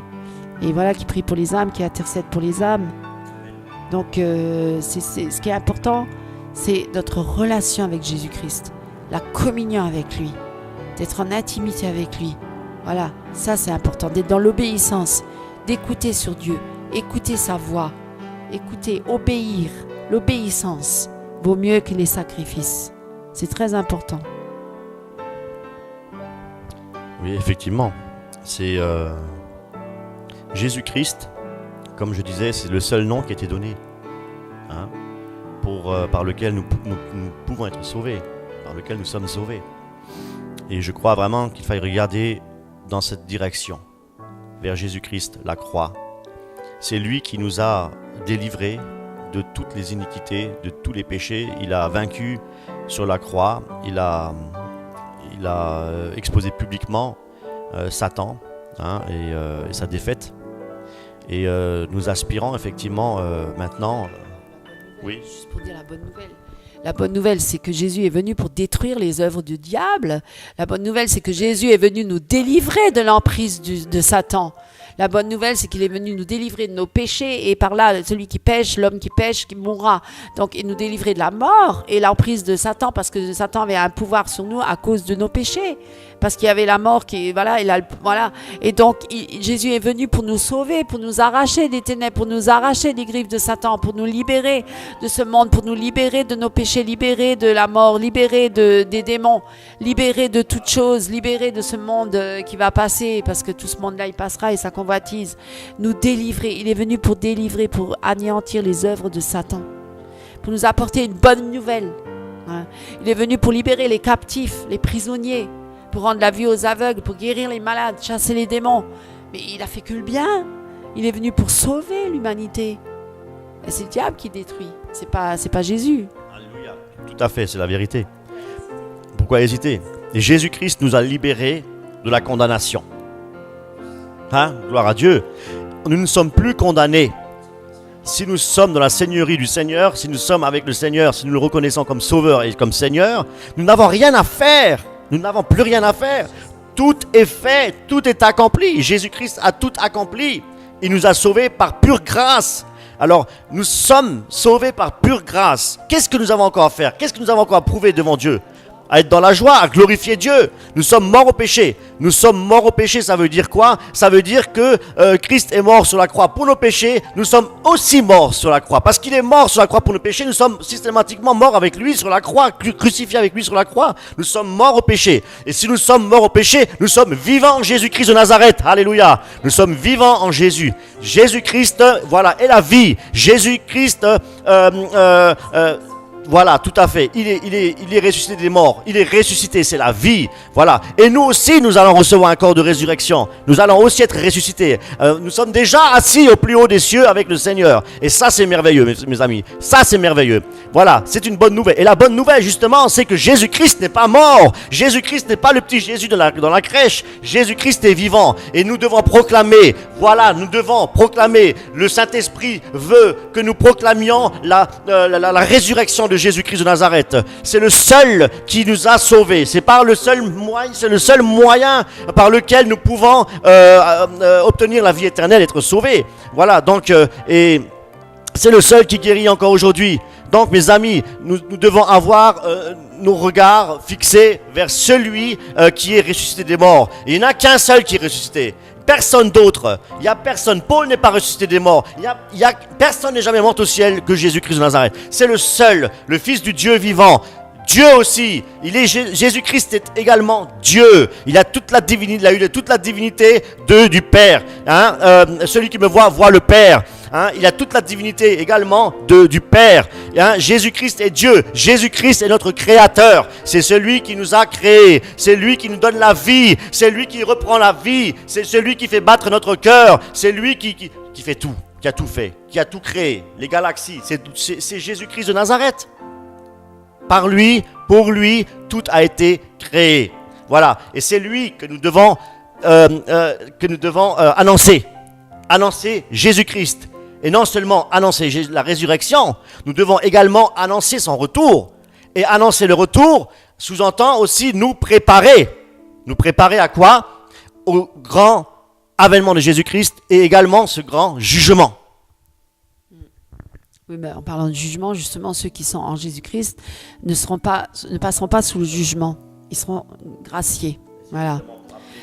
et voilà, qui prie pour les âmes, qui intercède pour les âmes. Donc c'est ce qui est important, c'est notre relation avec Jésus-Christ, la communion avec lui, d'être en intimité avec lui. Voilà, ça c'est important, d'être dans l'obéissance, d'écouter sur Dieu, écouter sa voix, écouter, obéir. L'obéissance vaut mieux que les sacrifices. C'est très important. Oui, effectivement. C'est Jésus-Christ, comme je disais, c'est le seul nom qui a été donné, par lequel nous pouvons être sauvés, par lequel nous sommes sauvés. Et je crois vraiment qu'il faille regarder dans cette direction, vers Jésus-Christ, la croix. C'est lui qui nous a délivrés de toutes les iniquités, de tous les péchés. Il a vaincu sur la croix, il a exposé publiquement Satan et sa défaite. Et nous aspirons effectivement maintenant... Oui. Juste pour dire la bonne nouvelle. La bonne nouvelle, c'est que Jésus est venu pour détruire les œuvres du diable. La bonne nouvelle, c'est que Jésus est venu nous délivrer de l'emprise de Satan. La bonne nouvelle, c'est qu'il est venu nous délivrer de nos péchés, et par là, celui qui pêche, l'homme qui pêche, qui mourra. Donc, il nous délivrer de la mort et l'emprise de Satan, parce que Satan avait un pouvoir sur nous à cause de nos péchés. Parce qu'il y avait la mort qui, voilà. Et donc, Jésus est venu pour nous sauver, pour nous arracher des ténèbres, pour nous arracher des griffes de Satan, pour nous libérer de ce monde, pour nous libérer de nos péchés, libérer de la mort, libérer des démons, libérer de toutes choses, libérer de ce monde qui va passer, parce que tout ce monde-là, il passera et sa convoitise. Nous délivrer. Il est venu pour délivrer, pour anéantir les œuvres de Satan, pour nous apporter une bonne nouvelle. Il est venu pour libérer les captifs, les prisonniers, pour rendre la vue aux aveugles, pour guérir les malades, chasser les démons. Mais il a fait que le bien. Il est venu pour sauver l'humanité. Et c'est le diable qui détruit. C'est pas Jésus. Alléluia. Tout à fait, c'est la vérité. Pourquoi hésiter? Et Jésus-Christ nous a libérés de la condamnation. Hein? Gloire à Dieu. Nous ne sommes plus condamnés. Si nous sommes dans la seigneurie du Seigneur, si nous sommes avec le Seigneur, si nous le reconnaissons comme Sauveur et comme Seigneur, nous n'avons rien à faire. Nous n'avons plus rien à faire. Tout est fait, tout est accompli. Jésus-Christ a tout accompli. Il nous a sauvés par pure grâce. Alors, nous sommes sauvés par pure grâce. Qu'est-ce que nous avons encore à faire? Qu'est-ce que nous avons encore à prouver devant Dieu? À être dans la joie, à glorifier Dieu. Nous sommes morts au péché. Nous sommes morts au péché, ça veut dire quoi? Ça veut dire que Christ est mort sur la croix pour nos péchés. Nous sommes aussi morts sur la croix. Parce qu'il est mort sur la croix pour nos péchés, nous sommes systématiquement morts avec lui sur la croix, crucifiés avec lui sur la croix. Nous sommes morts au péché. Et si nous sommes morts au péché, nous sommes vivants en Jésus-Christ de Nazareth. Alléluia. Nous sommes vivants en Jésus. Jésus-Christ, voilà, est la vie. Jésus-Christ, voilà, tout à fait. Il est ressuscité des morts. Il est ressuscité, c'est la vie. Voilà. Et nous aussi, nous allons recevoir un corps de résurrection. Nous allons aussi être ressuscités. Nous sommes déjà assis au plus haut des cieux avec le Seigneur. Et ça, c'est merveilleux, mes amis. Ça, c'est merveilleux. Voilà, c'est une bonne nouvelle. Et la bonne nouvelle, justement, c'est que Jésus-Christ n'est pas mort. Jésus-Christ n'est pas le petit Jésus dans la crèche. Jésus-Christ est vivant. Et nous devons proclamer, voilà, nous devons proclamer. Le Saint-Esprit veut que nous proclamions la résurrection de Jésus-Christ de Nazareth. C'est le seul qui nous a sauvés. C'est le seul moyen par lequel nous pouvons obtenir la vie éternelle, être sauvés. Voilà, donc, et c'est le seul qui guérit encore aujourd'hui. Donc, mes amis, nous devons avoir nos regards fixés vers celui qui est ressuscité des morts. Et il n'y en a qu'un seul qui est ressuscité. Personne d'autre. Il n'y a personne. Paul n'est pas ressuscité des morts. Personne n'est jamais monté au ciel que Jésus-Christ de Nazareth. C'est le seul, le Fils du Dieu vivant. Dieu aussi. Jésus-Christ est également Dieu. Il a toute la divinité. Il a eu toute la divinité du Père. Hein? Celui qui me voit le Père. Hein? Il a toute la divinité également du Père. Hein? Jésus-Christ est Dieu. Jésus-Christ est notre Créateur. C'est celui qui nous a créés. C'est lui qui nous donne la vie. C'est lui qui reprend la vie. C'est celui qui fait battre notre cœur. C'est lui qui fait tout. Qui a tout fait. Qui a tout créé. Les galaxies. C'est Jésus-Christ de Nazareth. Par lui, pour lui, tout a été créé. Voilà. Et c'est lui que nous devons annoncer. Annoncer Jésus-Christ. Et non seulement annoncer la résurrection, nous devons également annoncer son retour. Et annoncer le retour sous-entend aussi nous préparer. Nous préparer à quoi? Au grand avènement de Jésus-Christ et également ce grand jugement. Oui, mais en parlant de jugement, justement, ceux qui sont en Jésus-Christ ne passeront pas sous le jugement. Ils seront graciés. Voilà.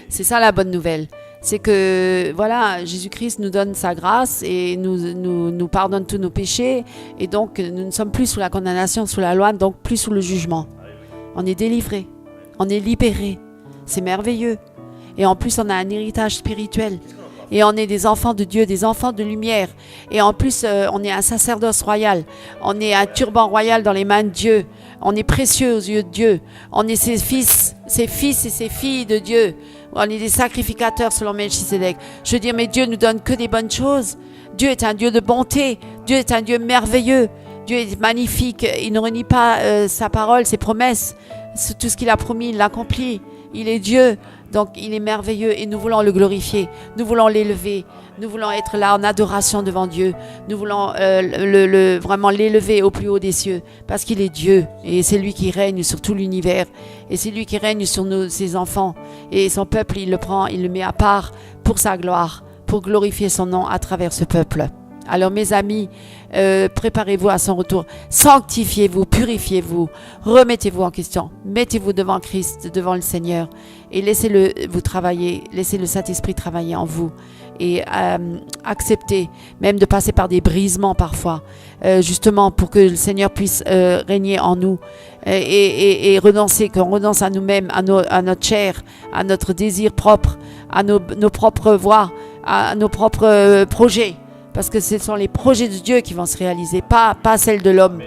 C'est ça la bonne nouvelle. C'est que, voilà, Jésus-Christ nous donne sa grâce et nous pardonne tous nos péchés. Et donc, nous ne sommes plus sous la condamnation, sous la loi, donc plus sous le jugement. On est délivrés. On est libérés. C'est merveilleux. Et en plus, on a un héritage spirituel. Et on est des enfants de Dieu, des enfants de lumière. Et en plus, on est un sacerdoce royal. On est un turban royal dans les mains de Dieu. On est précieux aux yeux de Dieu. On est ses fils et ses filles de Dieu. On est des sacrificateurs selon Melchisedec. Je veux dire, mais Dieu nous donne que des bonnes choses. Dieu est un Dieu de bonté. Dieu est un Dieu merveilleux. Dieu est magnifique. Il ne renie pas sa parole, ses promesses. Tout ce qu'il a promis, il l'accomplit. Il est Dieu. Donc, il est merveilleux et nous voulons le glorifier. Nous voulons l'élever. Nous voulons être là en adoration devant Dieu. Nous voulons vraiment l'élever au plus haut des cieux parce qu'il est Dieu et c'est lui qui règne sur tout l'univers et c'est lui qui règne sur ses enfants et son peuple, il le prend, il le met à part pour sa gloire, pour glorifier son nom à travers ce peuple. Alors mes amis, préparez-vous à son retour, sanctifiez-vous, purifiez-vous, remettez-vous en question, mettez-vous devant Christ, devant le Seigneur et laissez-le vous travailler, laissez le Saint-Esprit travailler en vous et acceptez même de passer par des brisements parfois, justement pour que le Seigneur puisse régner en nous et renoncer, qu'on renonce à nous-mêmes, à notre chair, à notre désir propre, à nos propres voies, à nos propres projets. Parce que ce sont les projets de Dieu qui vont se réaliser, pas celles de l'homme.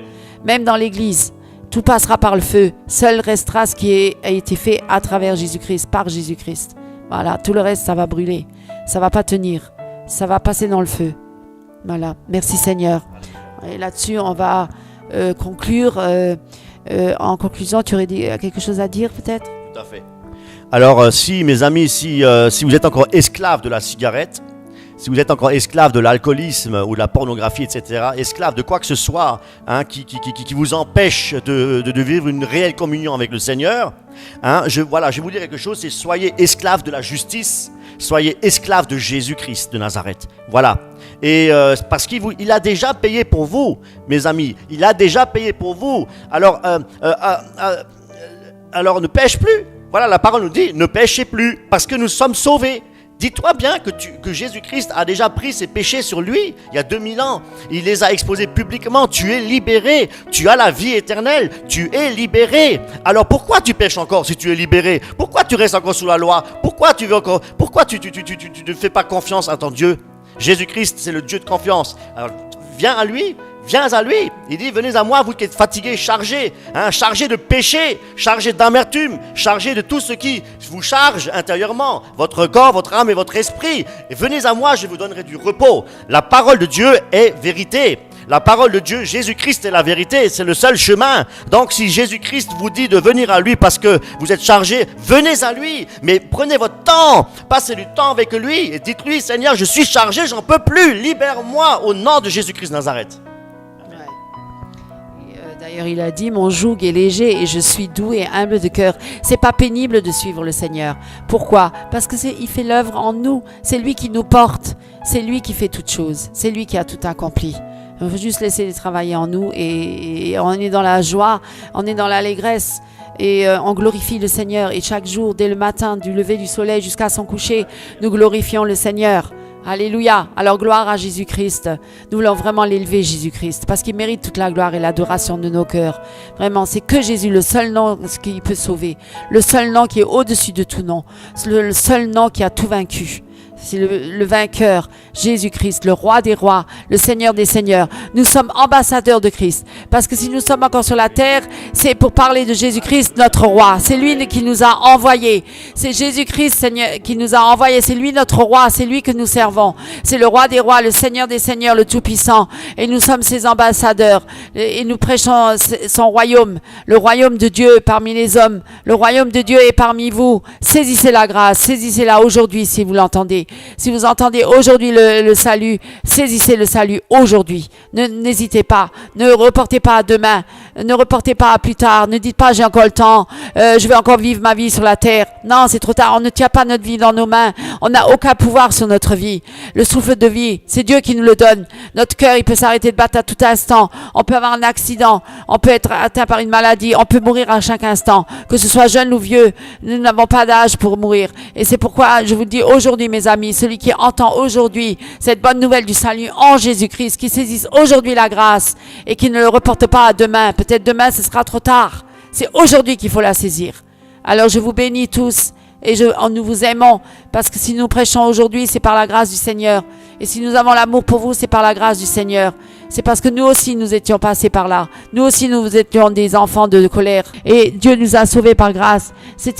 Même dans l'Église, tout passera par le feu. Seul restera ce qui a été fait à travers Jésus-Christ, par Jésus-Christ. Voilà, tout le reste, ça va brûler. Ça va pas tenir. Ça va passer dans le feu. Voilà, merci Seigneur. Et là-dessus, on va conclure. En conclusion, tu aurais quelque chose à dire peut-être? Tout à fait. Alors, si mes amis, si vous êtes encore esclaves de la cigarette, si vous êtes encore esclave de l'alcoolisme ou de la pornographie, etc., esclave de quoi que ce soit qui vous empêche de vivre une réelle communion avec le Seigneur, je vais vous dire quelque chose, c'est soyez esclaves de la justice, soyez esclaves de Jésus-Christ de Nazareth. Voilà. Et parce qu'il a déjà payé pour vous, mes amis, il a déjà payé pour vous. Alors ne pêche plus. Voilà, la parole nous dit, ne péchez plus, parce que nous sommes sauvés. Dis-toi bien que Jésus-Christ a déjà pris ses péchés sur lui, il y a 2000 ans. Il les a exposés publiquement, tu es libéré, tu as la vie éternelle, tu es libéré. Alors pourquoi tu pêches encore si tu es libéré? Pourquoi tu restes encore sous la loi? Pourquoi tu ne fais pas confiance à ton Dieu? Jésus-Christ, c'est le Dieu de confiance. Alors viens à lui. Il dit, venez à moi, vous qui êtes fatigués, chargés, chargés de péché, chargés d'amertume, chargés de tout ce qui vous charge intérieurement, votre corps, votre âme et votre esprit. Et venez à moi, je vous donnerai du repos. La parole de Dieu est vérité. La parole de Dieu, Jésus-Christ est la vérité, c'est le seul chemin. Donc si Jésus-Christ vous dit de venir à lui parce que vous êtes chargé, venez à lui. Mais prenez votre temps, passez du temps avec lui et dites-lui, Seigneur, je suis chargé, j'en peux plus, libère-moi au nom de Jésus-Christ de Nazareth. D'ailleurs, il a dit, mon joug est léger et je suis doux et humble de cœur. C'est pas pénible de suivre le Seigneur. Pourquoi? Parce que il fait l'œuvre en nous. C'est lui qui nous porte. C'est lui qui fait toutes choses. C'est lui qui a tout accompli. On veut juste laisser travailler en nous et on est dans la joie, on est dans l'allégresse. Et on glorifie le Seigneur. Et chaque jour, dès le matin, du lever du soleil jusqu'à son coucher, nous glorifions le Seigneur. Alléluia. Alors gloire à Jésus-Christ. Nous voulons vraiment l'élever, Jésus-Christ, parce qu'il mérite toute la gloire et l'adoration de nos cœurs. Vraiment, c'est que Jésus, le seul nom qui peut sauver, le seul nom qui est au-dessus de tout nom, le seul nom qui a tout vaincu. C'est le vainqueur, Jésus-Christ, le roi des rois, le Seigneur des seigneurs. Nous sommes ambassadeurs de Christ. Parce que si nous sommes encore sur la terre, c'est pour parler de Jésus-Christ, notre roi. C'est lui qui nous a envoyés. C'est Jésus-Christ Seigneur, qui nous a envoyés. C'est lui notre roi. C'est lui que nous servons. C'est le roi des rois, le Seigneur des seigneurs, le Tout-Puissant. Et nous sommes ses ambassadeurs. Et nous prêchons son royaume. Le royaume de Dieu parmi les hommes. Le royaume de Dieu est parmi vous. Saisissez la grâce. Saisissez-la aujourd'hui si vous l'entendez. Si vous entendez aujourd'hui le salut, saisissez le salut aujourd'hui. N'hésitez pas. Ne reportez pas à demain. Ne reportez pas à plus tard. Ne dites pas j'ai encore le temps. Je vais encore vivre ma vie sur la terre. Non, c'est trop tard. On ne tient pas notre vie dans nos mains. On n'a aucun pouvoir sur notre vie. Le souffle de vie, c'est Dieu qui nous le donne. Notre cœur, il peut s'arrêter de battre à tout instant. On peut avoir un accident. On peut être atteint par une maladie. On peut mourir à chaque instant. Que ce soit jeune ou vieux, nous n'avons pas d'âge pour mourir. Et c'est pourquoi je vous dis aujourd'hui, mes amis, celui qui entend aujourd'hui cette bonne nouvelle du salut en Jésus-Christ, qui saisisse aujourd'hui la grâce et qui ne le reporte pas à demain. Peut-être demain, ce sera trop tard. C'est aujourd'hui qu'il faut la saisir. Alors je vous bénis tous et nous vous aimons parce que si nous prêchons aujourd'hui, c'est par la grâce du Seigneur. Et si nous avons l'amour pour vous, c'est par la grâce du Seigneur. C'est parce que nous aussi, nous étions passés par là. Nous aussi, nous étions des enfants de colère. Et Dieu nous a sauvés par grâce. C'est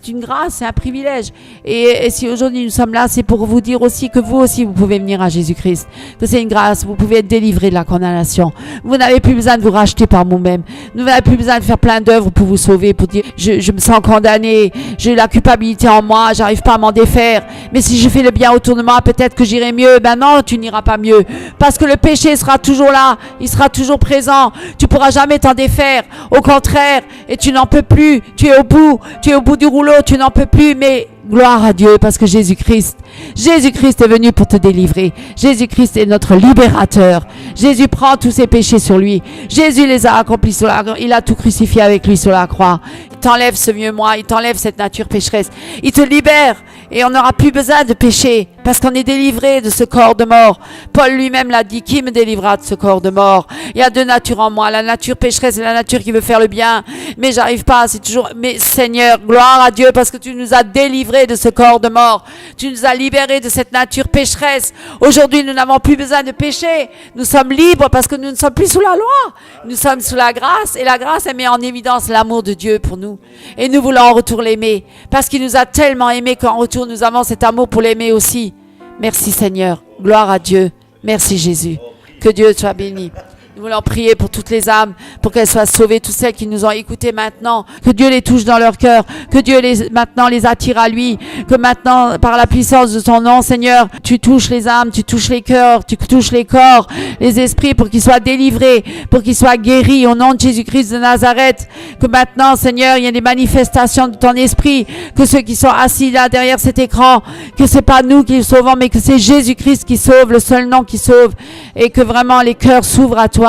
une grâce, c'est un privilège. Et si aujourd'hui nous sommes là, c'est pour vous dire aussi que vous aussi, vous pouvez venir à Jésus-Christ. Que c'est une grâce. Vous pouvez être délivré de la condamnation. Vous n'avez plus besoin de vous racheter par vous-même. Vous n'avez plus besoin de faire plein d'œuvres pour vous sauver, pour dire, je me sens condamné, j'ai la culpabilité en moi, j'arrive pas à m'en défaire. Mais si je fais le bien autour de moi, peut-être que j'irai mieux. Ben non, tu n'iras pas mieux. Parce que le péché sera toujours là, il sera toujours présent. Tu pourras jamais t'en défaire. Au contraire, et tu n'en peux plus. Tu es au bout du rouleau, tu n'en peux plus. Mais gloire à Dieu, parce que Jésus-Christ est venu pour te délivrer. Jésus-Christ est notre libérateur. Jésus prend tous ses péchés sur lui. Jésus les a accomplis sur la croix. Il a tout crucifié avec lui sur la croix. Il t'enlève ce vieux moi, il t'enlève cette nature pécheresse. Il te libère et on n'aura plus besoin de pécher parce qu'on est délivré de ce corps de mort. Paul lui-même l'a dit, qui me délivrera de ce corps de mort? Il y a deux natures en moi, la nature pécheresse et la nature qui veut faire le bien. Mais j'arrive pas, c'est toujours, mais Seigneur, gloire à Dieu parce que tu nous as délivrés de ce corps de mort. Tu nous as libérés de cette nature pécheresse. Aujourd'hui, nous n'avons plus besoin de pécher. Nous sommes libres parce que nous ne sommes plus sous la loi. Nous sommes sous la grâce et la grâce, elle met en évidence l'amour de Dieu pour nous. Et nous voulons en retour l'aimer parce qu'il nous a tellement aimés qu'en retour, nous avons cet amour pour l'aimer aussi. Merci Seigneur. Gloire à Dieu. Merci Jésus. Que Dieu soit béni. Nous voulons prier pour toutes les âmes, pour qu'elles soient sauvées, tous celles qui nous ont écoutés maintenant, que Dieu les touche dans leur cœur, que Dieu maintenant les attire à lui, que maintenant, par la puissance de ton nom, Seigneur, tu touches les âmes, tu touches les cœurs, tu touches les corps, les esprits, pour qu'ils soient délivrés, pour qu'ils soient guéris au nom de Jésus-Christ de Nazareth. Que maintenant, Seigneur, il y ait des manifestations de ton esprit, que ceux qui sont assis là derrière cet écran, que c'est pas nous qui le sauvons, mais que c'est Jésus-Christ qui sauve, le seul nom qui sauve, et que vraiment les cœurs s'ouvrent à toi,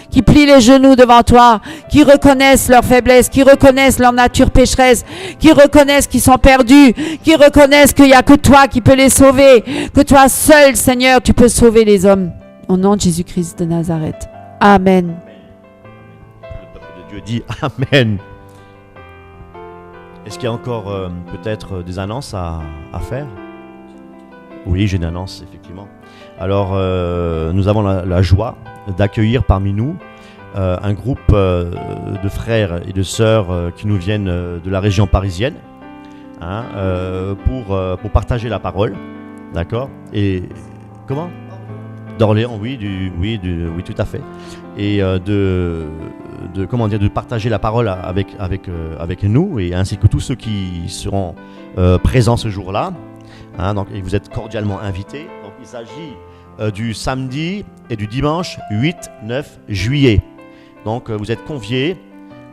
qui plient les genoux devant toi, qui reconnaissent leur faiblesse, qui reconnaissent leur nature pécheresse, qui reconnaissent qu'ils sont perdus, qui reconnaissent qu'il n'y a que toi qui peux les sauver, que toi seul, Seigneur, tu peux sauver les hommes. Au nom de Jésus-Christ de Nazareth. Amen. Le peuple de Dieu dit Amen. Est-ce qu'il y a encore peut-être des annonces à faire? Oui, j'ai une annonce, effectivement. Alors, nous avons la joie d'accueillir parmi nous un groupe de frères et de sœurs qui nous viennent de la région parisienne, hein, pour partager la parole, d'accord? Et comment? D'Orléans, oui, oui, tout à fait. Et de partager la parole avec nous, et ainsi que tous ceux qui seront présents ce jour-là. Hein, donc, et vous êtes cordialement invités. Donc, il s'agit du samedi et du dimanche 8-9 juillet. Donc vous êtes conviés,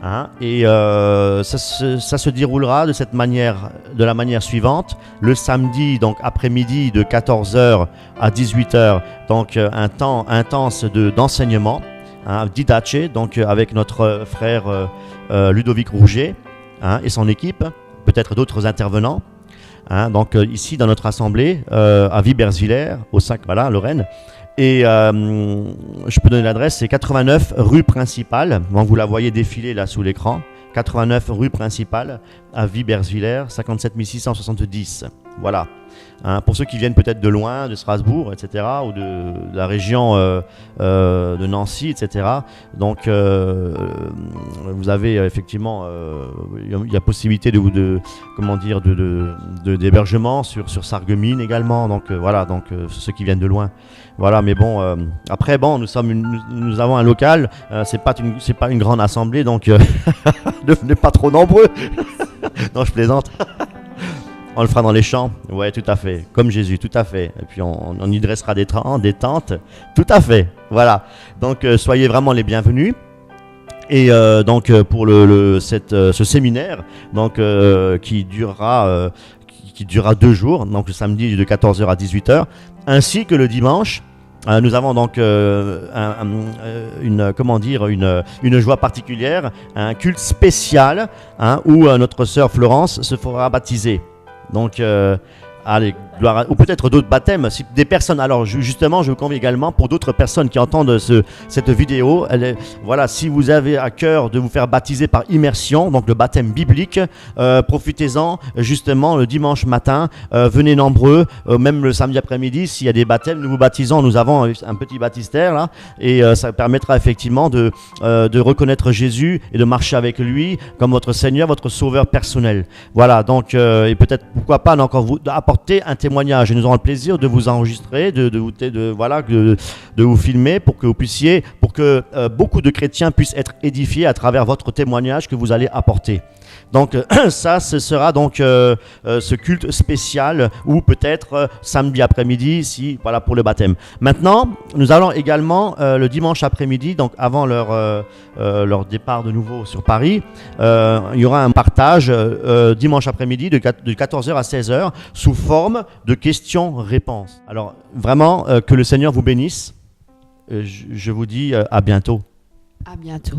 hein, et ça se déroulera de la manière suivante. Le samedi, donc après-midi, de 14h à 18h, donc un temps intense d'enseignement, hein, didache, donc avec notre frère Ludovic Rouget, hein, et son équipe, peut-être d'autres intervenants. Hein, donc ici dans notre assemblée à Vibersviller, au 5, voilà, Lorraine. Et je peux donner l'adresse, c'est 89 rue Principale. Donc vous la voyez défiler là sous l'écran. 89 rue Principale à Vibersviller, 57 670. Voilà. Hein, pour ceux qui viennent peut-être de loin, de Strasbourg, etc., ou de la région de Nancy, etc. Donc, vous avez effectivement, il y a possibilité d'hébergement sur Sarreguemines également. Donc voilà, donc ceux qui viennent de loin. Voilà, mais bon, après bon, nous avons un local. C'est pas une grande assemblée, donc ne venez pas trop nombreux. Non, je plaisante. On le fera dans les champs, ouais, tout à fait, comme Jésus, tout à fait. Et puis on y dressera des tentes, tout à fait. Voilà. Donc soyez vraiment les bienvenus. Et donc pour ce séminaire, donc qui durera 2 jours, donc le samedi de 14h à 18h, ainsi que le dimanche. Nous avons donc une joie particulière, un culte spécial, hein, où notre sœur Florence se fera baptiser. Donc, allez, gloire ou peut-être d'autres baptêmes. Si des personnes, alors justement, je vous convie également pour d'autres personnes qui entendent cette vidéo. Voilà, si vous avez à cœur de vous faire baptiser par immersion, donc le baptême biblique, profitez-en justement le dimanche matin. Venez nombreux, même le samedi après-midi. S'il y a des baptêmes, nous vous baptisons. Nous avons un petit baptistère là, et ça permettra effectivement de reconnaître Jésus et de marcher avec lui comme votre Seigneur, votre Sauveur personnel. Voilà, donc et peut-être pourquoi pas encore vous apporter un témoignage, et nous aurons le plaisir de vous enregistrer, de vous filmer pour que beaucoup de chrétiens puissent être édifiés à travers votre témoignage que vous allez apporter. Donc ça, ce sera donc ce culte spécial, ou peut-être samedi après-midi, voilà, pour le baptême. Maintenant, nous allons également le dimanche après-midi, donc avant leur départ de nouveau sur Paris, il y aura un partage dimanche après-midi de 14h à 16h sous forme de questions-réponses. Alors vraiment, que le Seigneur vous bénisse. Je vous dis à bientôt. À bientôt.